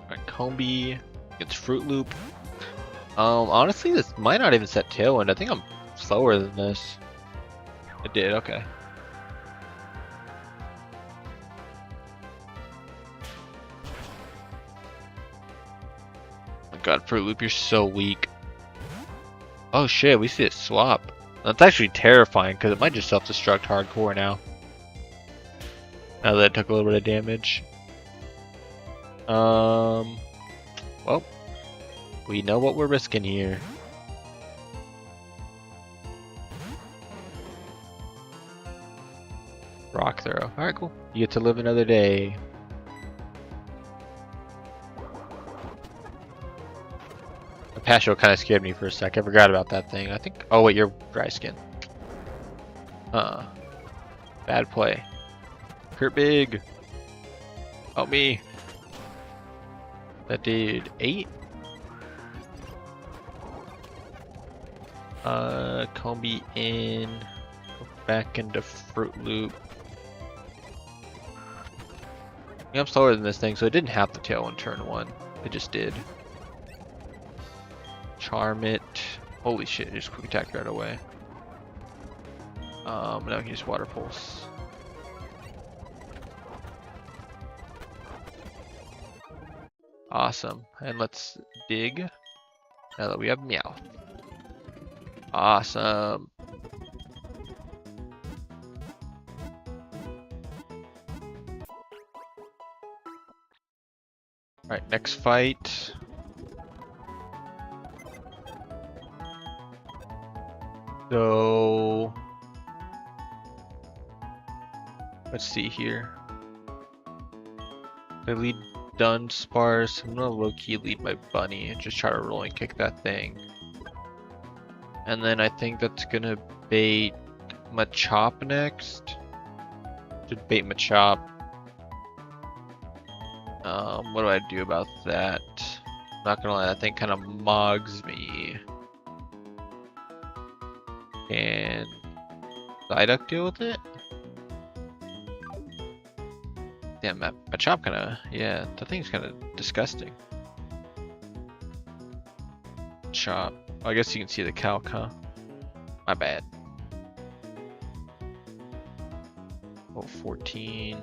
Alright, Combi gets Fruit Loop. Honestly, this might not even set Tailwind. I think I'm slower than this. It did, okay. Oh my god, Fruit Loop, you're so weak. Oh shit, we see it swap. That's actually terrifying because it might just self-destruct hardcore now. Now that it took a little bit of damage. We know what we're risking here. Rock throw. Alright, cool. You get to live another day. The Pasho kind of scared me for a sec. I forgot about that thing. I think. Oh, wait, you're dry skin. Bad play. Kurt Big. Help me. That did 8. Combi in. Go back into Fruit Loop. Yeah, I'm slower than this thing, so it didn't have to tail in turn 1. It just did. Charm it. Holy shit, it just quick attack right away. Now we can use Water Pulse. Awesome. And let's dig. Now that we have Meow. Awesome. Alright, next fight. So let's see here. I lead Dunsparce. I'm gonna low-key lead my bunny and just try to rolling kick that thing. And then I think that's gonna bait Machop next. Should bait Machop. What do I do about that? Not gonna lie, that thing kind of mogs me. And Psyduck deal with it? Damn, Machop kinda, yeah, that thing's kinda disgusting. Chop. Oh, I guess you can see the calc, huh? My bad. Oh, 14.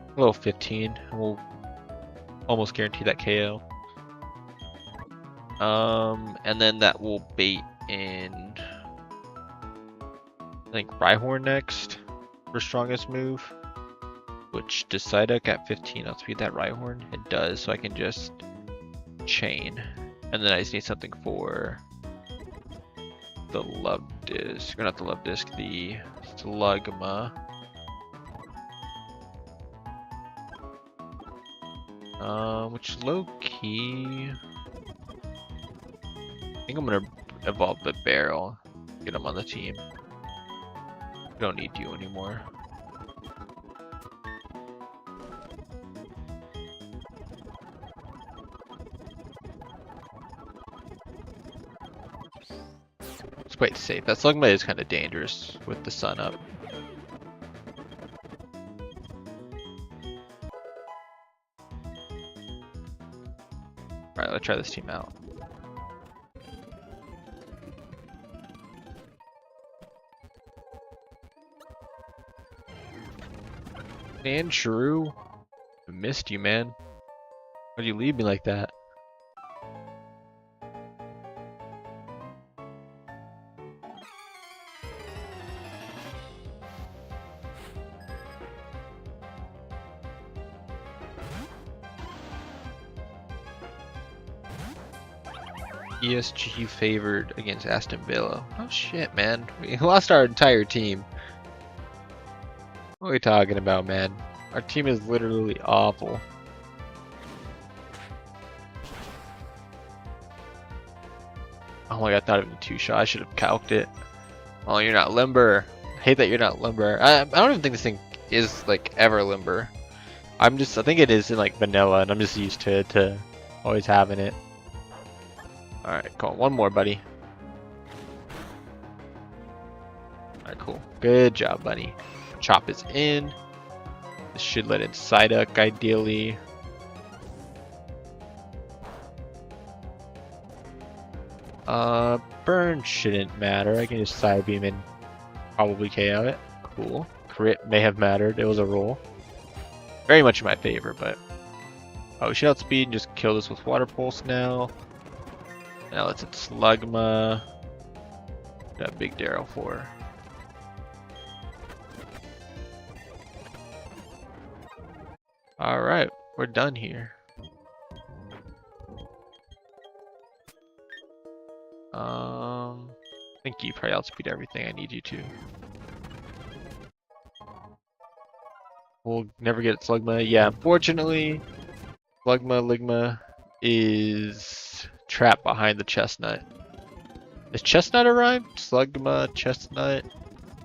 A little 15. We'll almost guarantee that KO. And then that will bait in, I think, Rhyhorn next for strongest move. Which does Psyduck at 15 outspeed that Rhyhorn? It does, so I can just chain. And then I just need something for the Love Disc. Or not the Love Disc, the Slugma. Which low-key, I think I'm gonna evolve the Barrel, get him on the team. We don't need you anymore. Let's play it safe. That Slugma is kind of dangerous with the sun up. Alright, let's try this team out. Andrew, I missed you, man. Why'd you leave me like that? ESG favored against Aston Villa. Oh shit, man. We lost our entire team. What are we talking about, man? Our team is literally awful. Oh my god, I thought of a 2-shot. I should have calced it. Oh, you're not limber. I hate that you're not limber. I don't even think this thing is like ever limber. I think it is in like vanilla, and I'm just used to always having it. Alright, cool. One more, buddy. Alright, cool. Good job, buddy. Chop is in. This should let in Psyduck, ideally. Burn shouldn't matter. I can just Side Beam and probably KO it. Cool. Crit may have mattered. It was a roll. Very much in my favor, but... Oh, we should outspeed and just kill this with Water Pulse now. Now let's hit Slugma. Got Big Darrow for. Alright, we're done here. I think you probably outspeed everything I need you to. We'll never get Slugma. Yeah, unfortunately, Ligma is trapped behind the chestnut. Is chestnut a rhyme? Slugma, chestnut?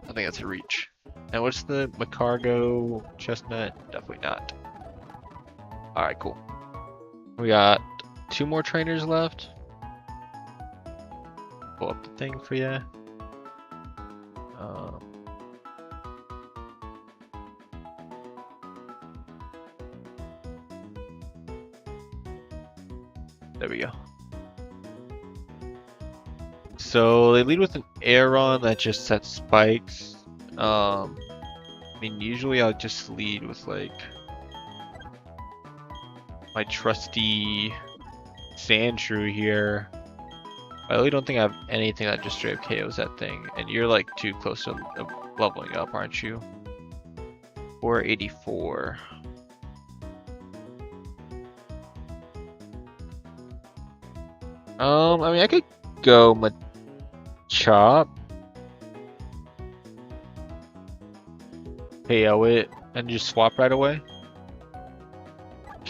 I think that's a reach. And what's the Macargo chestnut? Definitely not. Alright, cool. We got 2 more trainers left. Pull up the thing for you. There we go. So they lead with an Aeron that just sets spikes. I mean, usually I'll just lead with like my trusty Sandshrew here. I really don't think I have anything that just straight up KOs that thing. And you're like too close to leveling up, aren't you? 484. I mean, I could go Machop, KO it, and just swap right away.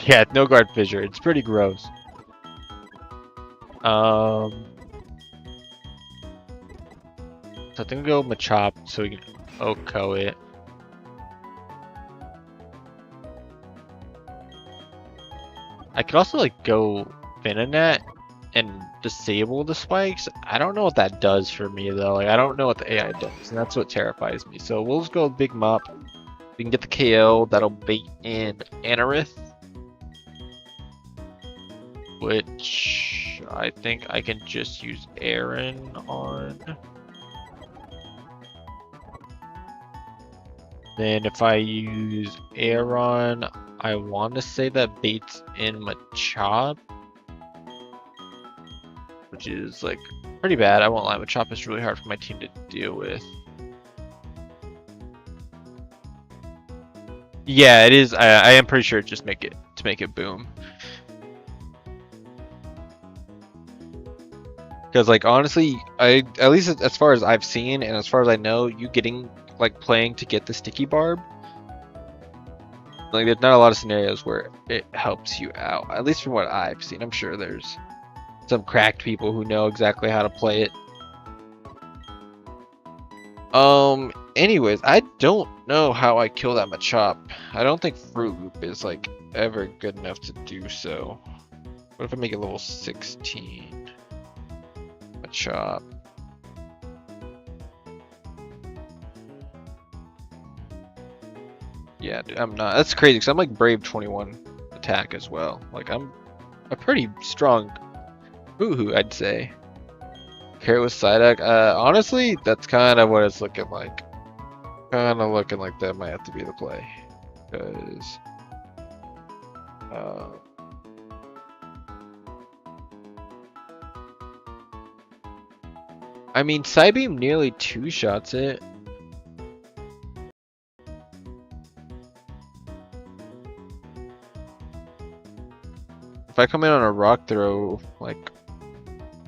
Yeah, no guard fissure. It's pretty gross. So I think we'll go Machop so we can OHKO it. I could also like go Venonat and disable the spikes. I don't know what that does for me though. Like I don't know what the AI does, and that's what terrifies me. So we'll just go with Big Mop. We can get the KO. That'll bait in Anorith, which I think I can just use Aaron on. Then if I use Aaron, I want to say that baits in Machop, which is like pretty bad. I won't lie, Machop is really hard for my team to deal with. Yeah, it is. I am pretty sure just make it boom. Because like honestly, at least as far as I've seen and as far as I know, you getting like playing to get the sticky barb, like there's not a lot of scenarios where it helps you out. At least from what I've seen. I'm sure there's some cracked people who know exactly how to play it. Anyways, I don't know how I kill that Machop. I don't think Fruit Loop is like ever good enough to do so. What if I make it level 16? Machop. Yeah, dude, I'm not. That's crazy because I'm like Brave 21 attack as well. Like I'm a pretty strong WOOOO, I'd say. Carry with Psyduck. Honestly, that's kind of what it's looking like. Kind of looking like that might have to be the play. Because I mean, Psybeam nearly 2-shots it. If I come in on a rock throw, like,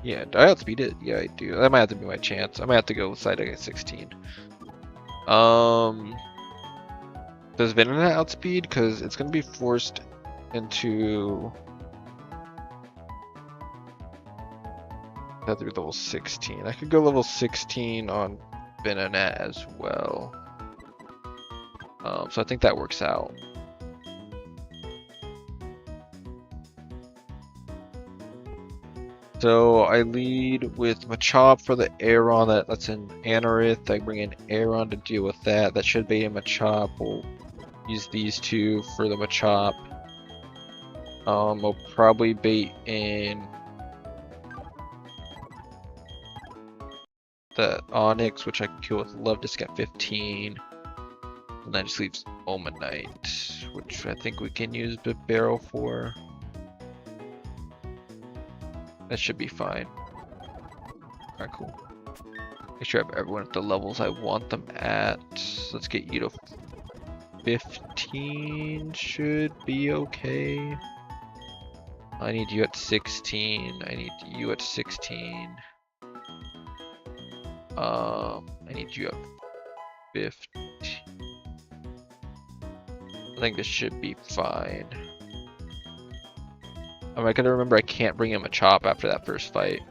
yeah, do I outspeed it? Yeah, I do. That might have to be my chance. I might have to go with Psyduck at 16. Does Venonat outspeed? Because it's going to be forced into... I have to be level 16. I could go level 16 on Venonat as well. So I think that works out. So I lead with Machop for the Aeron that's in Anorith. I bring in Aeron to deal with that. That should be a Machop. We'll use these two for the Machop. We'll probably bait in the Onyx, which I can kill with Love Disc at 15. And that just leaves Omanite, which I think we can use Big Barrel for. That should be fine. Alright, cool. Make sure I have everyone at the levels I want them at. Let's get you to 15 should be okay. I need you at 16. I need you at 16. I need you at 15. I think this should be fine. I gotta remember I can't bring him a chop after that first fight.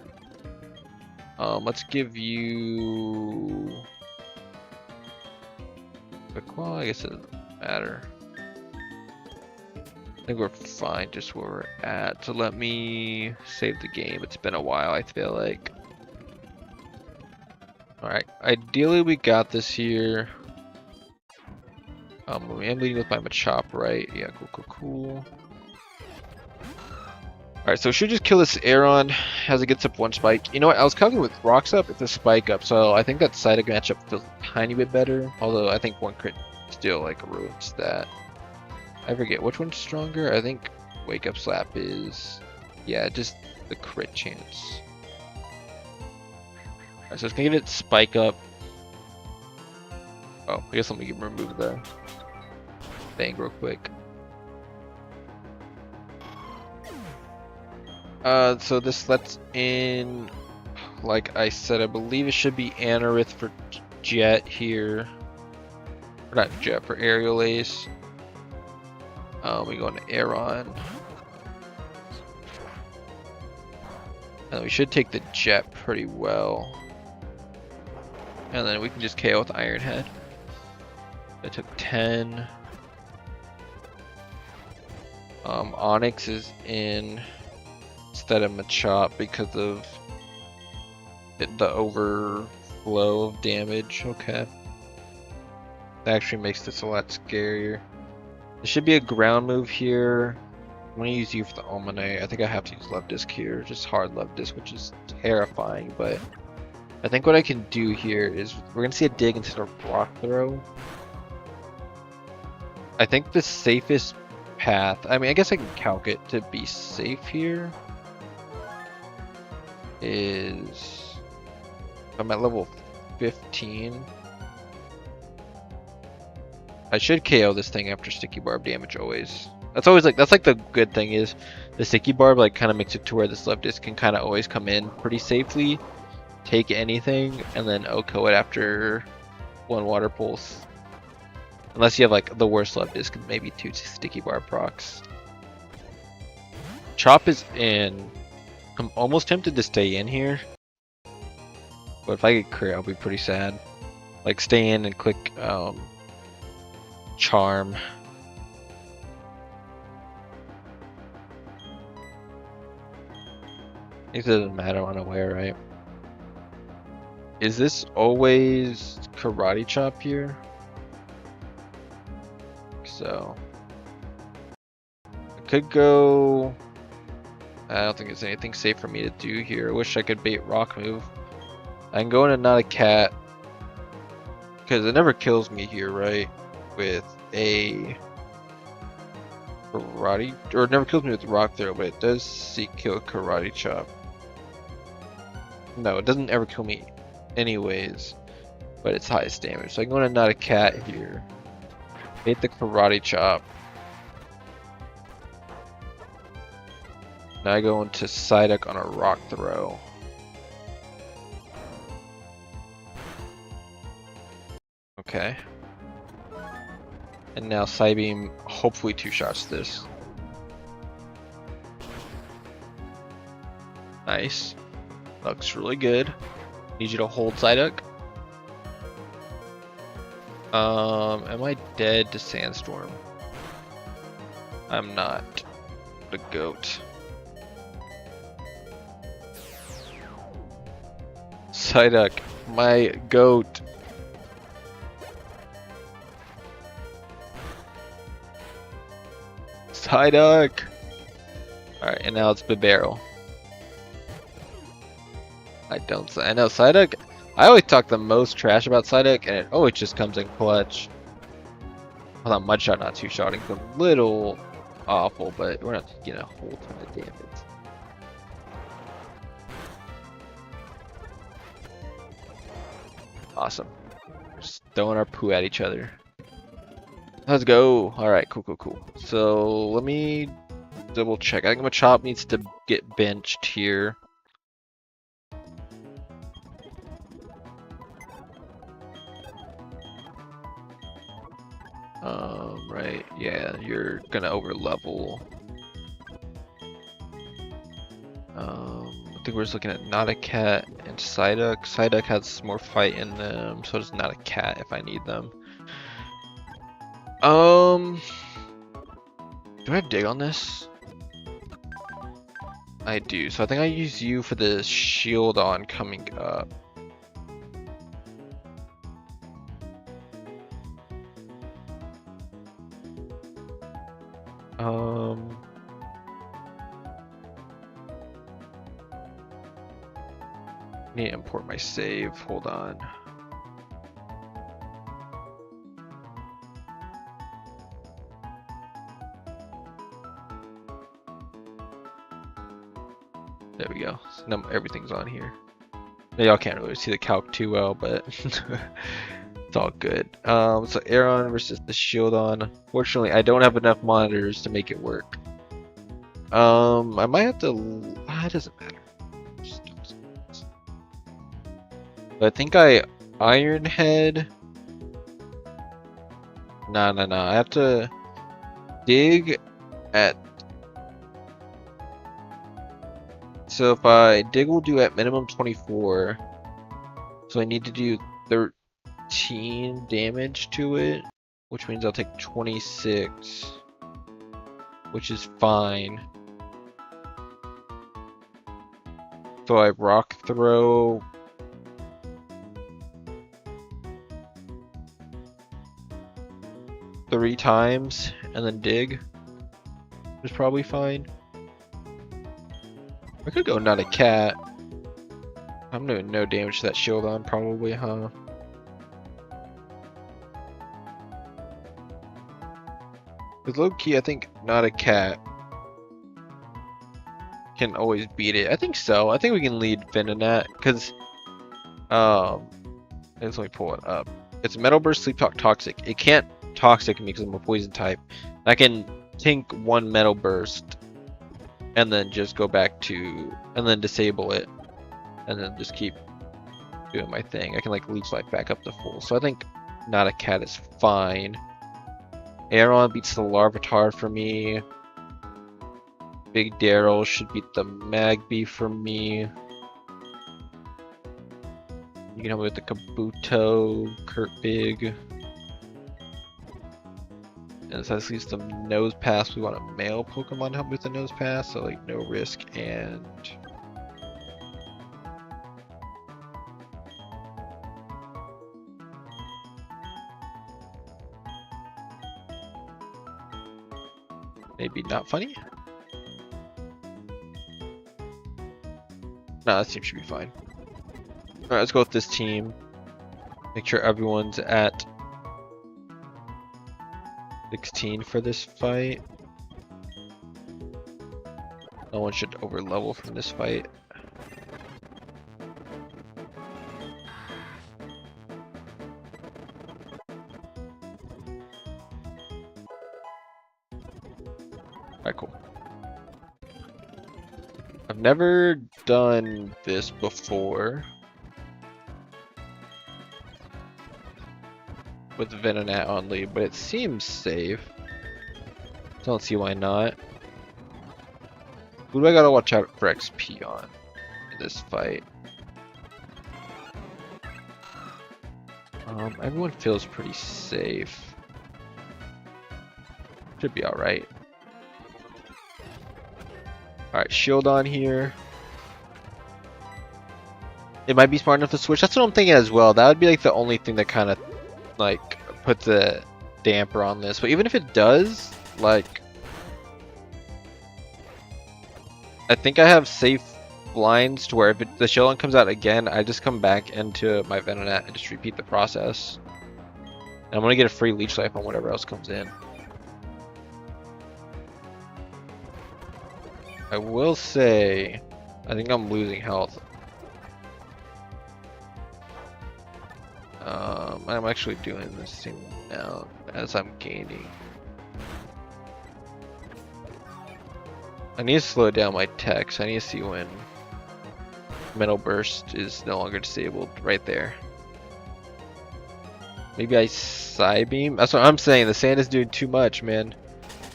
Let's give you... Well, I guess it doesn't matter. I think we're fine just where we're at. So let me save the game. It's been a while, I feel like. Alright, ideally we got this here. I'm leading with my Machop, right? Yeah, cool. Alright, so we should just kill this Aeron as it gets up one spike. You know what, I was calculating with rocks up, it's a spike up, so I think that Psyduck matchup feels a tiny bit better. Although I think one crit still like ruins that. I forget which one's stronger. I think Wake Up Slap is, yeah, just the crit chance. Alright, so it's gonna get it spike up. Oh, I guess let me remove the thing real quick. So this lets in, like I said, I believe it should be Anorith for Jet here. Or not Jet, for Aerial Ace. We go into Aeron. And we should take the Jet pretty well. And then we can just KO with Iron Head. That took 10. Onyx is in instead of Machop because of the overflow of damage. Okay. That actually makes this a lot scarier. There should be a ground move here. I'm gonna use you for the Omanite. I think I have to use Love Disc here. Just hard Love Disc, which is terrifying, but I think what I can do here is we're gonna see a dig instead of Rock Throw. I think the safest path, I mean, I guess I can calc it to be safe here, is I'm at level 15. I should KO this thing after Sticky Barb damage always. That's like the good thing is the Sticky Barb like kind of makes it to where this Love Disc can kind of always come in pretty safely, take anything, and then OHKO it after one Water Pulse. Unless you have like the worst Love Disc and maybe 2 Sticky Barb procs. Chop is in. I'm almost tempted to stay in here. But if I get crit, I'll be pretty sad. Like stay in and click Charm. It doesn't matter on aware, right? Is this always Karate Chop here? So I could go. I don't think there's anything safe for me to do here. I wish I could bait Rock Move. I can go into Not a Cat because it never kills me here, right? With a Karate, or it never kills me with Rock Throw, but it does seek kill Karate Chop. No, it doesn't ever kill me anyways, but it's highest damage. So I can go into Not a Cat here. Bait the Karate Chop. Now I go into Psyduck on a Rock Throw. Okay. And now Psybeam hopefully 2-shots this. Nice. Looks really good. Need you to hold Psyduck. Am I dead to Sandstorm? I'm not. The goat. Psyduck, my goat. Psyduck! Alright, and now it's Bibarel. I know Psyduck. I always talk the most trash about Psyduck, and it always just comes in clutch. Well, not Mudshot, not 2-shotting. It's a little awful, but we're not getting a whole ton of damage. Awesome. We're just throwing our poo at each other. Let's go. Alright, cool. So let me double check. I think Machop needs to get benched here. Right, yeah, you're gonna over level. I think we're just looking at Not a Cat and Psyduck. Psyduck has more fight in them, so does Not a Cat if I need them. Do I have dig on this? I do, so I think I use you for the shield on coming up. Need to import my save, hold on. There we go. So now everything's on here. Y'all can't really see the calc too well, but it's all good. So Aeron versus the Shieldon. Fortunately, I don't have enough monitors to make it work. I might have to. It doesn't matter. But I think I Iron Head. No. I have to dig at. So if I dig, will do at minimum 24. So I need to do 13 damage to it, which means I'll take 26, which is fine. So I rock throw. Three times and then dig, which is probably fine. I could go Not a Cat. I'm doing no damage to that shield on, probably, huh? With low key, I think Not a Cat can always beat it. I think so. I think we can lead Venonat because let's let me pull it up. It's Metal Burst, Sleep Talk, Toxic. It can't Toxic me because I'm a poison type. I can tank one Metal Burst and then just go back to, and then disable it, and then just keep doing my thing. I can like Leech Life back up to full. So I think Not a Cat is fine. Aeron beats the Larvitar for me. Big Daryl should beat the Magby for me. You can help me with the Kabuto, Kurt Big. And so this leaves the Nose Pass. We want a male Pokemon to help with the Nose Pass, so like no risk and maybe not funny. No, that team should be fine. Alright, let's go with this team. Make sure everyone's at 16 for this fight. No one should over level from this fight. Alright, cool. I've never done this before with Venonat on lead, but it seems safe. Don't see why not. Who do I gotta watch out for XP on in this fight? Everyone feels pretty safe. Should be alright. Alright, shield on here. It might be smart enough to switch. That's what I'm thinking as well. That would be like the only thing that kind of like put the damper on this. But even if it does, like, I think I have safe blinds to where if the Shieldon comes out again, I just come back into my Venonat and just repeat the process. And I'm gonna get a free Leech Life on whatever else comes in. I will say, I think I'm losing health. I'm actually doing this thing now. as I'm gaining. I need to slow down my text. I need to see when Metal Burst is no longer disabled. Right there. Maybe I side beam. That's what I'm saying. The sand is doing too much, man.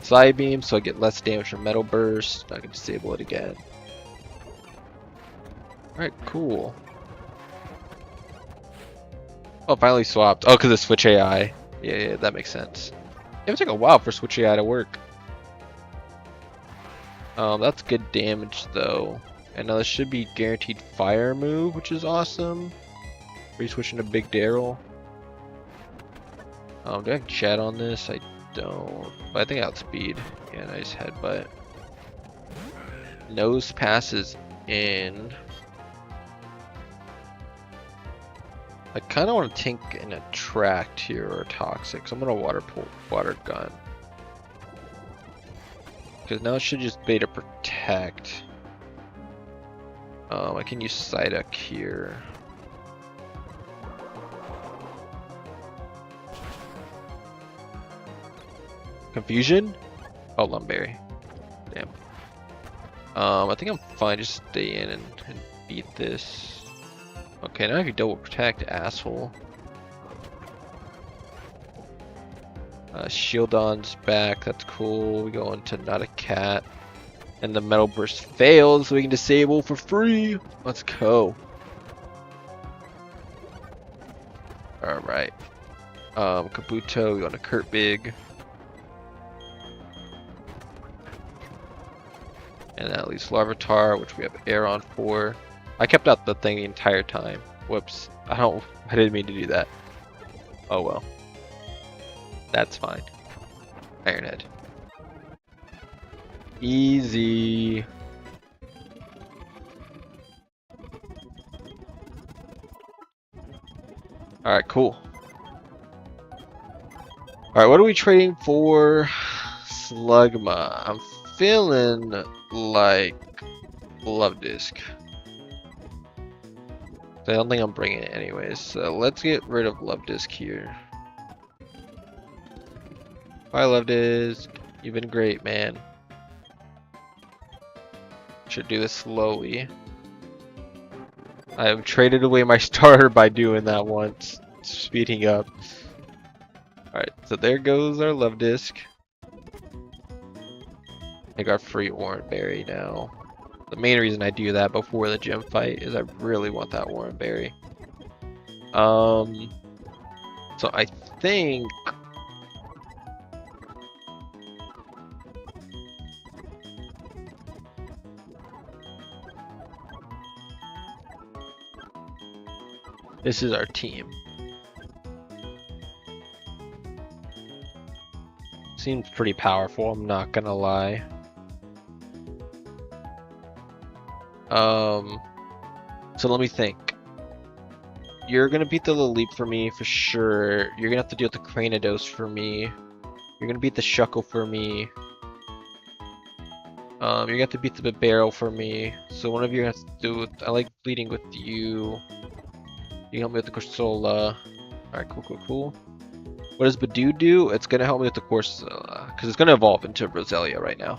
Side beam, so I get less damage from Metal Burst. I can disable it again. Alright, cool. Oh, finally swapped. Oh, because of Switch AI. Yeah, that makes sense. It would take a while for Switch AI to work. That's good damage though. And now this should be guaranteed fire move, which is awesome. Are you switching to Big Daryl? Do I have chat on this? I don't. But I think outspeed. Yeah, nice headbutt. Nose passes in. I kind of want to tank and attract here or toxic, so I'm gonna water gun. Because now it should just beta protect. I can use Psyduck here. Confusion? Oh, Lumberry. Damn. I think I'm fine. Just stay in and beat this. Okay, now I can double protect, asshole. Shieldon's back. That's cool. We go into not a cat. And the Metal Burst fails, so we can disable for free. Let's go. Alright. Kabuto, we go into Kurt Big. And that leaves Larvitar, which we have air on for. I kept out the thing the entire time. Whoops. I didn't mean to do that. Oh well. That's fine. Ironhead. Easy. Alright, cool. Alright, what are we trading for? Slugma. I'm feeling like Love Disc. I don't think I'm bringing it anyways, so let's get rid of Love Disc here. Bye, Love Disc. You've been great, man. Should do this slowly. I have traded away my starter by doing that once. Speeding up. Alright, so there goes our Love Disc. I got free Oran Berry now. The main reason I do that before the gym fight is I really want that Oran Berry. So I think this is our team. Seems pretty powerful, I'm not gonna lie. So let me think. You're gonna beat the Leap for me for sure. You're gonna have to deal with the Cranidos for me. You're gonna beat the Shuckle for me. You're gonna have to beat the Barrel for me. So one of you has to do it. I like bleeding with you. You can help me with the Corsola. Alright, cool. What does Badoo do? It's gonna help me with the Corsola, because it's gonna evolve into Roselia right now.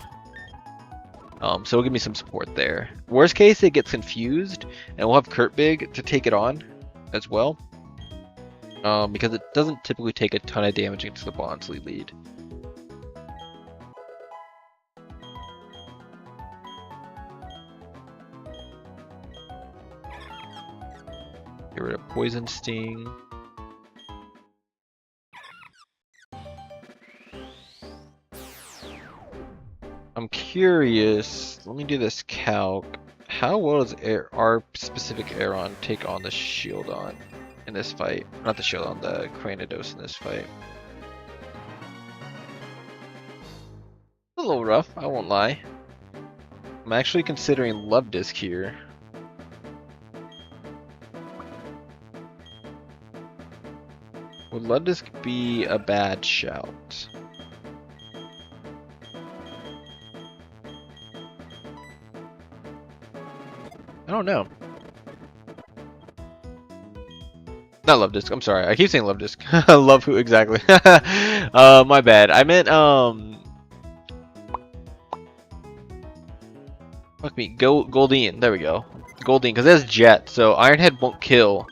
So it'll give me some support there. Worst case, it gets confused, and we'll have Kurt Big to take it on as well. Because it doesn't typically take a ton of damage against the Bonsly lead. Get rid of Poison Sting. I'm curious, let me do this calc. How well does our specific Aeron take on the Shieldon in this fight? Not the Shieldon, the Cranidos in this fight. A little rough, I won't lie. I'm actually considering Love Disc here. Would Love Disc be a bad shout? I don't know. Not Love Disc, I'm sorry. I keep saying Love Disc. Love who exactly? My bad. I meant fuck me, Goldeen. There we go. Goldeen, because that's Jet, so Ironhead won't kill.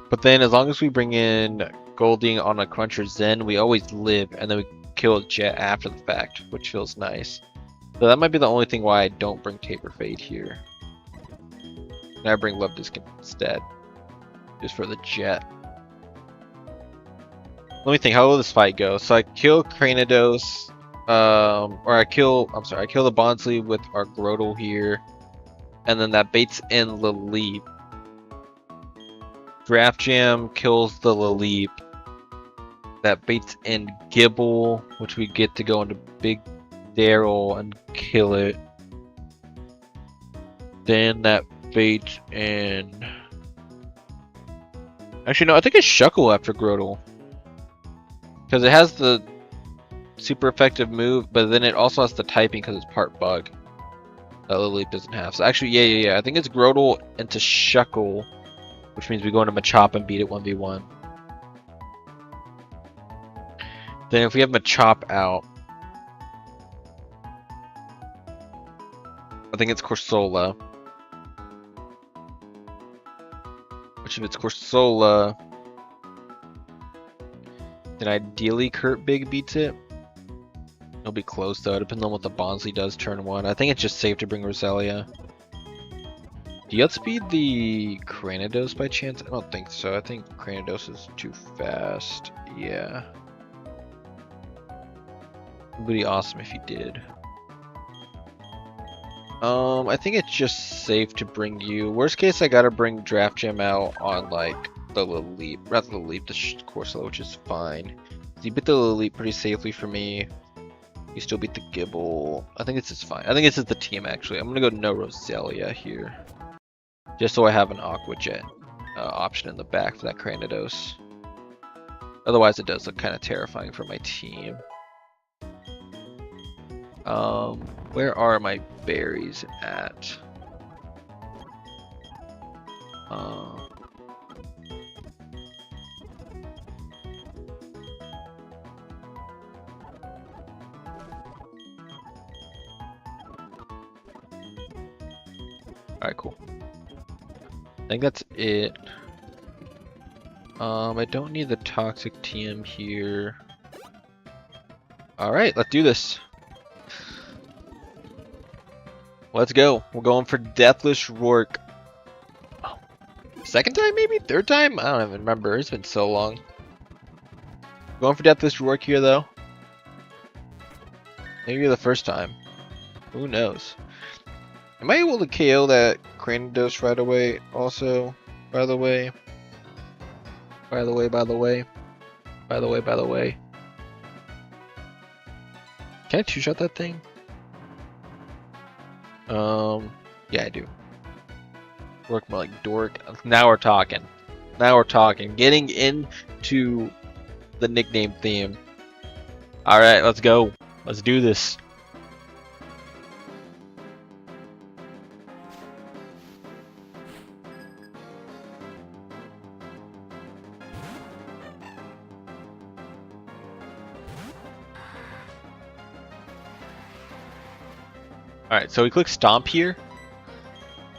But then as long as we bring in Goldeen on a Cruncher Zen, we always live, and then we kill Jet after the fact, which feels nice. So that might be the only thing why I don't bring Taper Fade here. And I bring Love Disc instead, just for the Jet. Let me think, how will this fight go? So I kill Cranidos, or I kill the Bonsly with our Grotle here, and then that baits in Laleep. Draft Jam kills the Laleep. That baits in Gibble, which we get to go into Big Daryl and kill it. Then that baits in... Actually, no, I think it's Shuckle after Grotle. Because it has the super effective move, but then it also has the typing because it's part bug. That Laleep doesn't have. So actually, yeah. I think it's Grotle into Shuckle, which means we go into Machop and beat it 1v1. Then if we have Machop out, I think it's Corsola. Which if it's Corsola, then ideally Kurt Big beats it. It'll be close though, depending on what the Bonsly does turn 1. I think it's just safe to bring Roselia. Do you outspeed the Cranidos by chance? I don't think so. I think Cranidos is too fast. Yeah. It would be awesome if you did. I think it's just safe to bring you. Worst case, I gotta bring Draft Gem out on like the Laleep, rather the Laleep, the Corsola, which is fine. You beat the Laleep pretty safely for me. You still beat the Gibble. I think this is fine. I think this is the team actually. I'm gonna go no Roselia here, just so I have an Aqua Jet option in the back for that Cranidos. Otherwise, it does look kind of terrifying for my team. Where are my berries at? Alright, cool. I think that's it. I don't need the Toxic TM here. Alright, let's do this. Let's go. We're going for Deathless Rourke. Oh, second time maybe? Third time? I don't even remember. It's been so long. Going for Deathless Rourke here though. Maybe the first time. Who knows? Am I able to KO that Cranidos right away also? By the way. By the way. Can I two-shot that thing? Yeah, I do. Work more like dork. Now we're talking. Getting into the nickname theme. Alright, let's go. Let's do this. Alright, so we click Stomp here.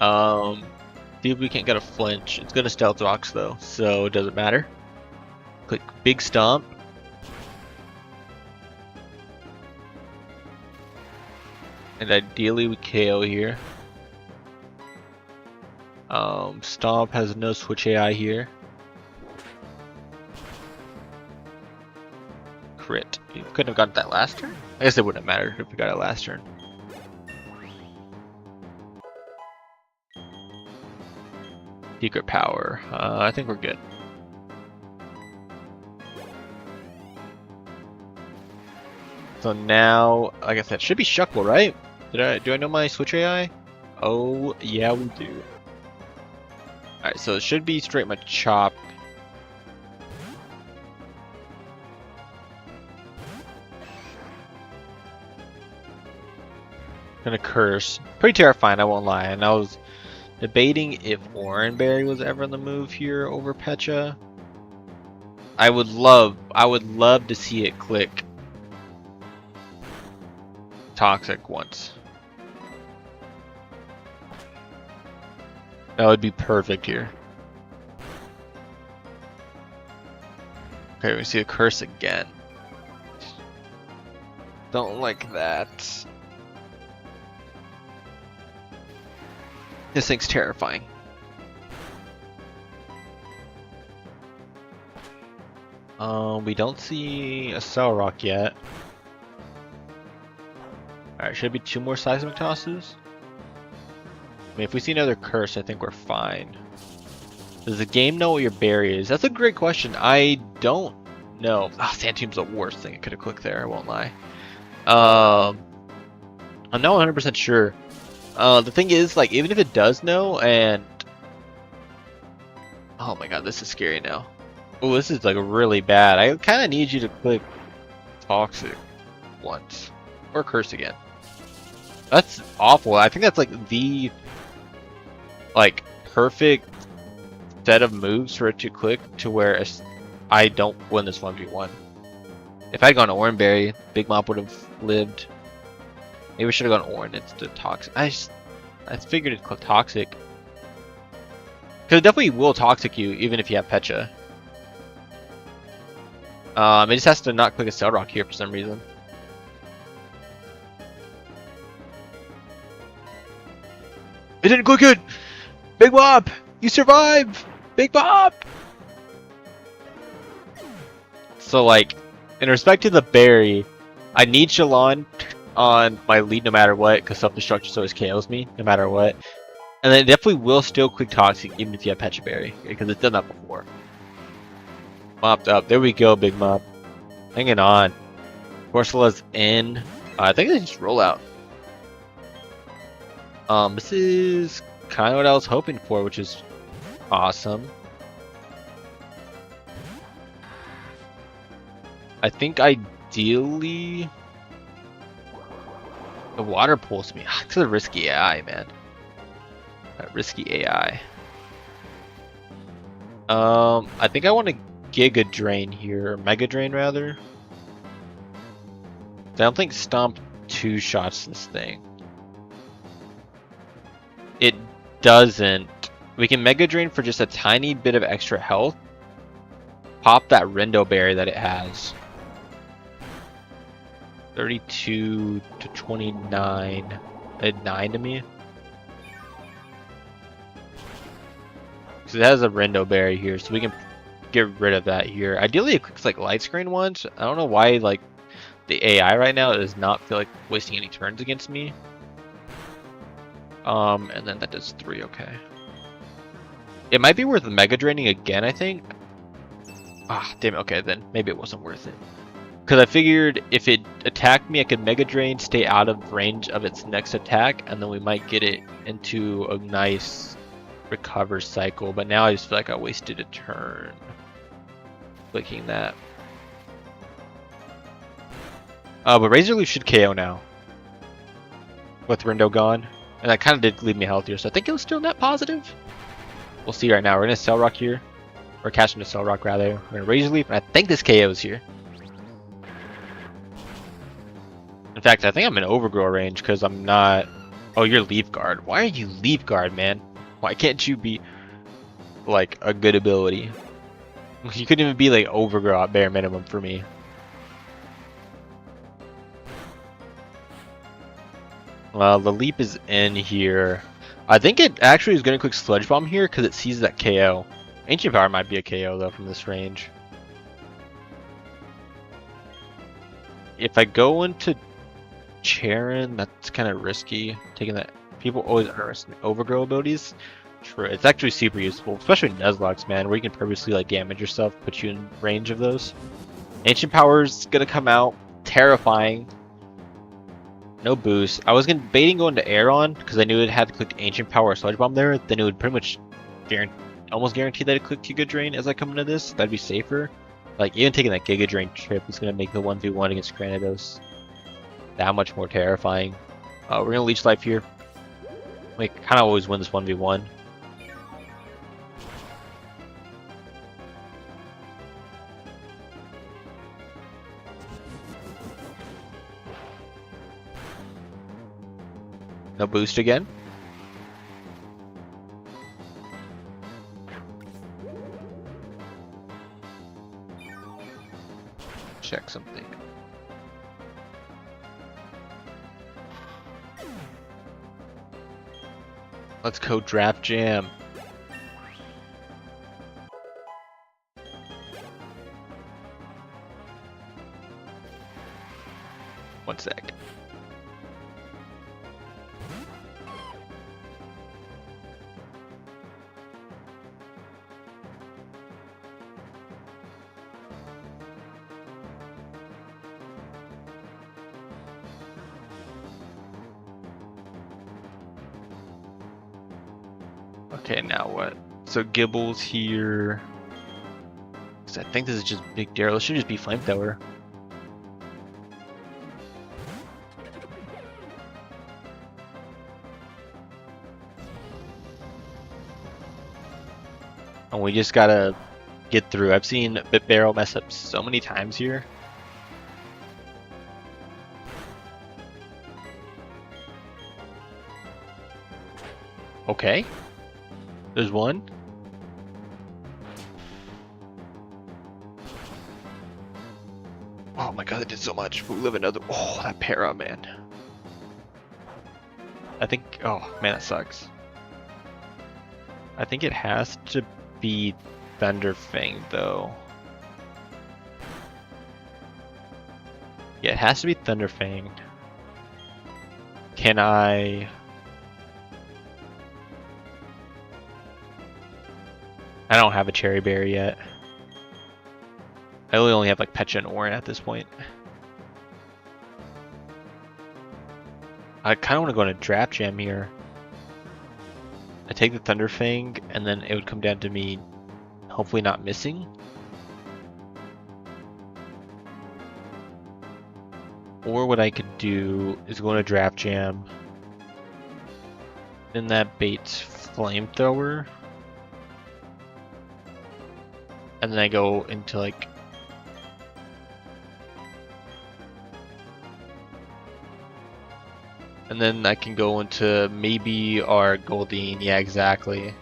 See if we can't get a flinch. It's gonna Stealth Rocks though, so it doesn't matter. Click Big Stomp. And ideally we KO here. Stomp has no switch AI here. Crit. You couldn't have gotten that last turn? I guess it wouldn't have mattered if we got it last turn. Secret power. I think we're good. So now, like I said, should be Shuckle, right? Do I know my switch AI? Oh yeah, we do. Alright, so it should be straight Machop. Gonna curse. Pretty terrifying, I won't lie. And I was Debating if Oranberry was ever on the move here over Pecha. I would love to see it click Toxic once. That would be perfect here. Okay, we see a curse again. Don't like that. This thing's terrifying. We don't see a Cell Rock yet. Alright, should be 2 more seismic tosses. I mean, if we see another curse, I think we're fine. Does the game know what your berry is? That's a great question. I don't know. Ah, Sand Tube's the worst thing. I could have clicked there, I won't lie. I'm not 100% sure. The thing is, like, even if it does know, and... Oh my god, this is scary now. Oh, this is, like, really bad. I kind of need you to click Toxic once. Or Curse again. That's awful. I think that's, like, the... like, perfect set of moves for it to click to where I don't win this 1v1. If I'd gone Oranberry, Big Mop would have lived. Maybe we should have gone Oran instead of Toxic. I figured it'd click Toxic. Because it definitely will Toxic you, even if you have Pecha. It just has to not click a Cell Rock here for some reason. It didn't click it! Big Mop! You survived! Big Mop! So, like, in respect to the berry, I need Shalon on my lead no matter what, because self-destruction always KOs me no matter what. And then it definitely will still click Toxic even if you have Pecha Berry, because it's done that before. Mopped up. There we go, Big Mop. Hanging on. Corsola's in. I think they just roll out. This is kind of what I was hoping for, which is awesome. I think ideally the water pulls me. It's a risky AI, man. That risky AI. I think I want to Giga Drain here, or Mega Drain rather. I don't think Stomp 2 shots this thing. It doesn't. We can Mega Drain for just a tiny bit of extra health. Pop that Rindo Berry that it has. 32 to 29. At 9 to me. So it has a Rindo Berry here, so we can get rid of that here. Ideally it clicks like light screen once. I don't know why like the AI right now does not feel like wasting any turns against me. And then that does 3, okay. It might be worth Mega Draining again, I think. Ah, damn it, okay, then maybe it wasn't worth it. Because I figured if it attacked me, I could Mega Drain, stay out of range of its next attack, and then we might get it into a nice recover cycle. But now I just feel like I wasted a turn clicking that. But Razor Leaf should KO now. With Rindo gone. And that kind of did leave me healthier, so I think it was still net positive. We'll see right now. We're going to Cell Rock here. Or catch him to Cell Rock rather. We're going to Razor Leaf, and I think this KO is here. In fact, I think I'm in Overgrow range because I'm not... Oh, you're Leaf Guard. Why are you Leaf Guard, man? Why can't you be, like, a good ability? You couldn't even be, like, Overgrow at bare minimum for me. Well, the Leap is in here. I think it actually is going to click Sludge Bomb here because it sees that KO. Ancient Power might be a KO, though, from this range. If I go into Charon, that's kind of risky. Taking that, people always underestimate Overgrow abilities. True, it's actually super useful, especially Nuzlocke, man, where you can purposely like damage yourself, put you in range of those. Ancient Power's gonna come out, terrifying. No boost. I was baiting going to Aeron because I knew it had to click Ancient Power or Sludge Bomb there. Then it would pretty much almost guarantee that it clicked Giga Drain as I come into this. That'd be safer. Like even taking that Giga Drain trip is gonna make the 1v1 against Granados that much more terrifying. We're gonna Leech Life here. Like, kind of always win this 1v1. No boost again. Check something. Let's go draft jam. One sec. Okay, now what? So Gibble's here. I think this is just Big Daryl. It should just be Flamethrower. And we just gotta get through. I've seen Bit Barrel mess up so many times here. Okay. There's one. Oh my god, that did so much. We live another. Oh, that para, man. I think. Oh man, that sucks. I think it has to be Thunderfang though. Yeah, it has to be Thunderfang. Can I? I don't have a Cherry Berry yet. I really only have like Pecha and Orin at this point. I kind of want to go into Draft Jam here. I take the Thunderfang, and then it would come down to me hopefully not missing. Or what I could do is go into Draft Jam. Then that baits Flamethrower. And then I go into like... And then I can go into maybe our Goldeen. Yeah, exactly.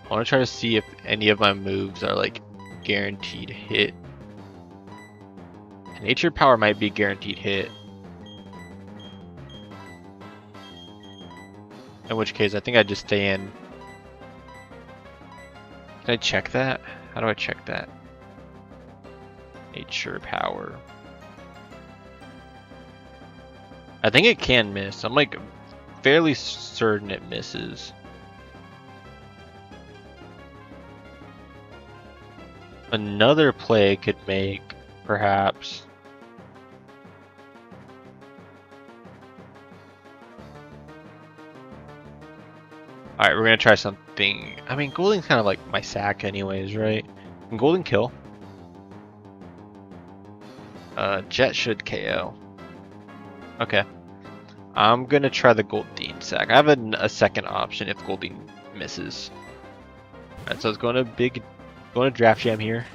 I want to try to see if any of my moves are like guaranteed hit. Nature Power might be guaranteed hit. In which case, I think I'd just stay in. Can I check that? How do I check that? Nature Power. I think it can miss. I'm like fairly certain it misses. Another play I could make, perhaps. Alright, we're gonna try something. I mean, Golding's kind of like my sack anyways, right? Can Golding kill? Jet should KO. Okay. I'm gonna try the Goldeen sack. I have a second option if Goldeen misses. Alright, so it's going to Draft Jam here.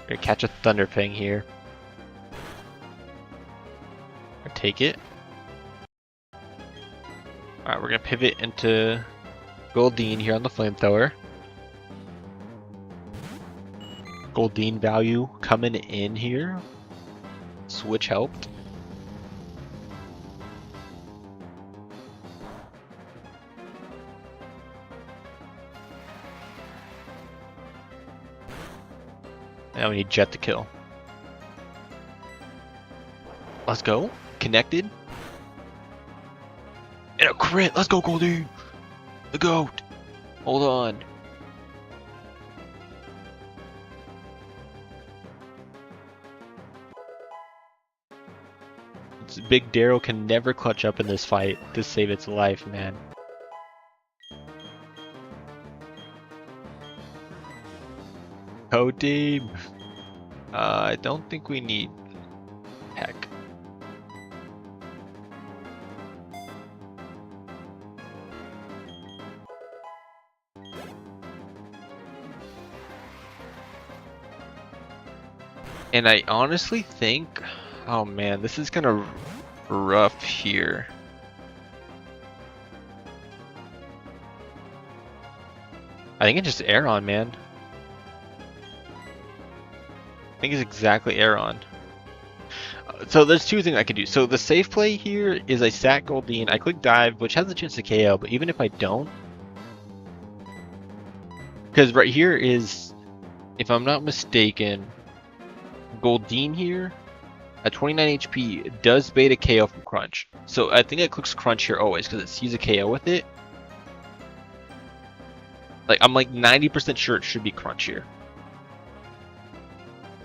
Gonna catch a Thunderfang here. Take it. Alright, we're gonna pivot into Goldeen here on the Flamethrower. Goldeen value coming in here. Switch helped. Now we need Jet to kill. Let's go. Connected. And a crit! Let's go, Goldeen! The GOAT! Hold on. Big Daryl can never clutch up in this fight to save its life, man. Go team! I don't think we need Heck. And I honestly think, oh man, this is kind of rough here. I think it's just air on, man. I think it's exactly air on. So there's two things I could do. So the safe play here is I sack Goldeen, I click dive, which has a chance to KO, but even if I don't, because right here is, if I'm not mistaken, Goldeen here at 29 HP does bait a KO from Crunch. So I think it clicks Crunch here always because it sees a KO with it. Like, I'm like 90% sure it should be Crunch here.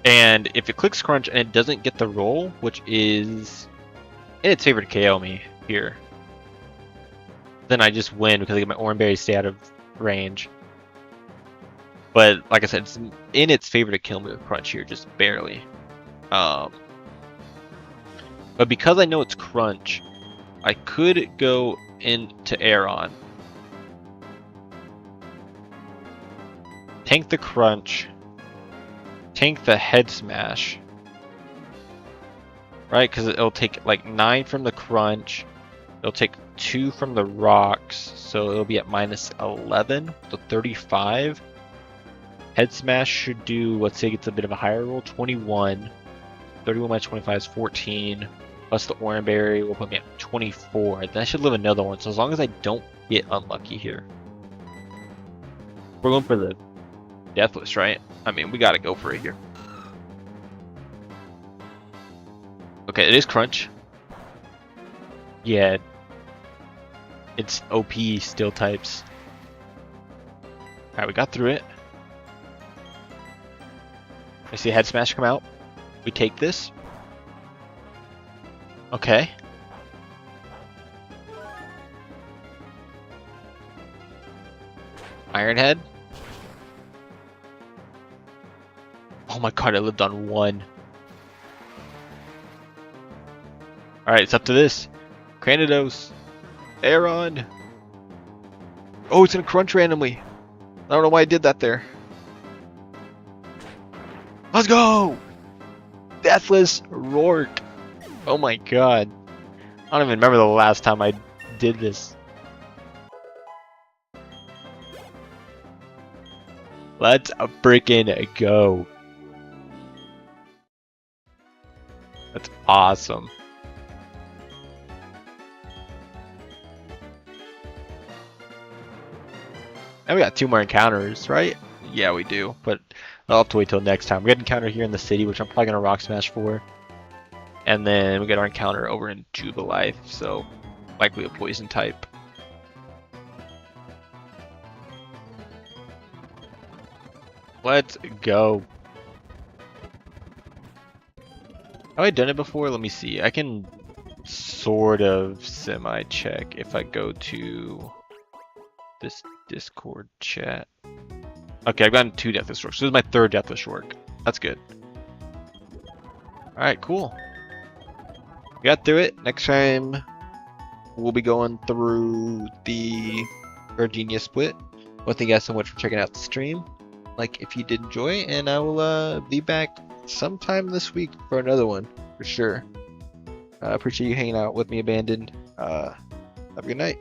And if it clicks Crunch and it doesn't get the roll, which is in its favor to KO me here, then I just win because I get my Oran Berry stay out of range. But like I said, it's in its favor to kill me with Crunch here, just barely. But because I know it's Crunch, I could go into Aeron, tank the Crunch, tank the Head Smash, right? Because it'll take like 9 from the Crunch, it'll take 2 from the Rocks, so it'll be at minus 11, so 35. Head Smash should do, let's say it gets a bit of a higher roll, 21. 31 minus 25 is 14. Plus the Oran Berry will put me at 24. Then I should live another one, so as long as I don't get unlucky here. We're going for the Deathless, right? I mean, we gotta go for it here. Okay, it is Crunch. Yeah. It's OP Steel types. Alright, we got through it. I see a Head Smash come out. We take this. Okay. Iron Head. Oh my god, I lived on 1. Alright, it's up to this. Cranidos. Aeron. Oh, it's gonna Crunch randomly. I don't know why I did that there. Let's go! Deathless Rourke. Oh my god. I don't even remember the last time I did this. Let's freaking go. That's awesome. And we got 2 more encounters, right? Yeah, we do, but I'll have to wait till next time. We got an encounter here in the city, which I'm probably going to Rock Smash for. And then we got our encounter over in Jubilife, so likely a poison type. Let's go. Have I done it before? Let me see. I can sort of semi-check if I go to this Discord chat. Okay, I've gotten 2 Deathless Rourkes. So this is my 3rd Deathless Rourke. That's good. Alright, cool. We got through it. Next time, we'll be going through the Virginia split. Well, thank you guys so much for checking out the stream. Like if you did enjoy, and I will be back sometime this week for another one, for sure. I appreciate you hanging out with me, Abandoned. Have a good night.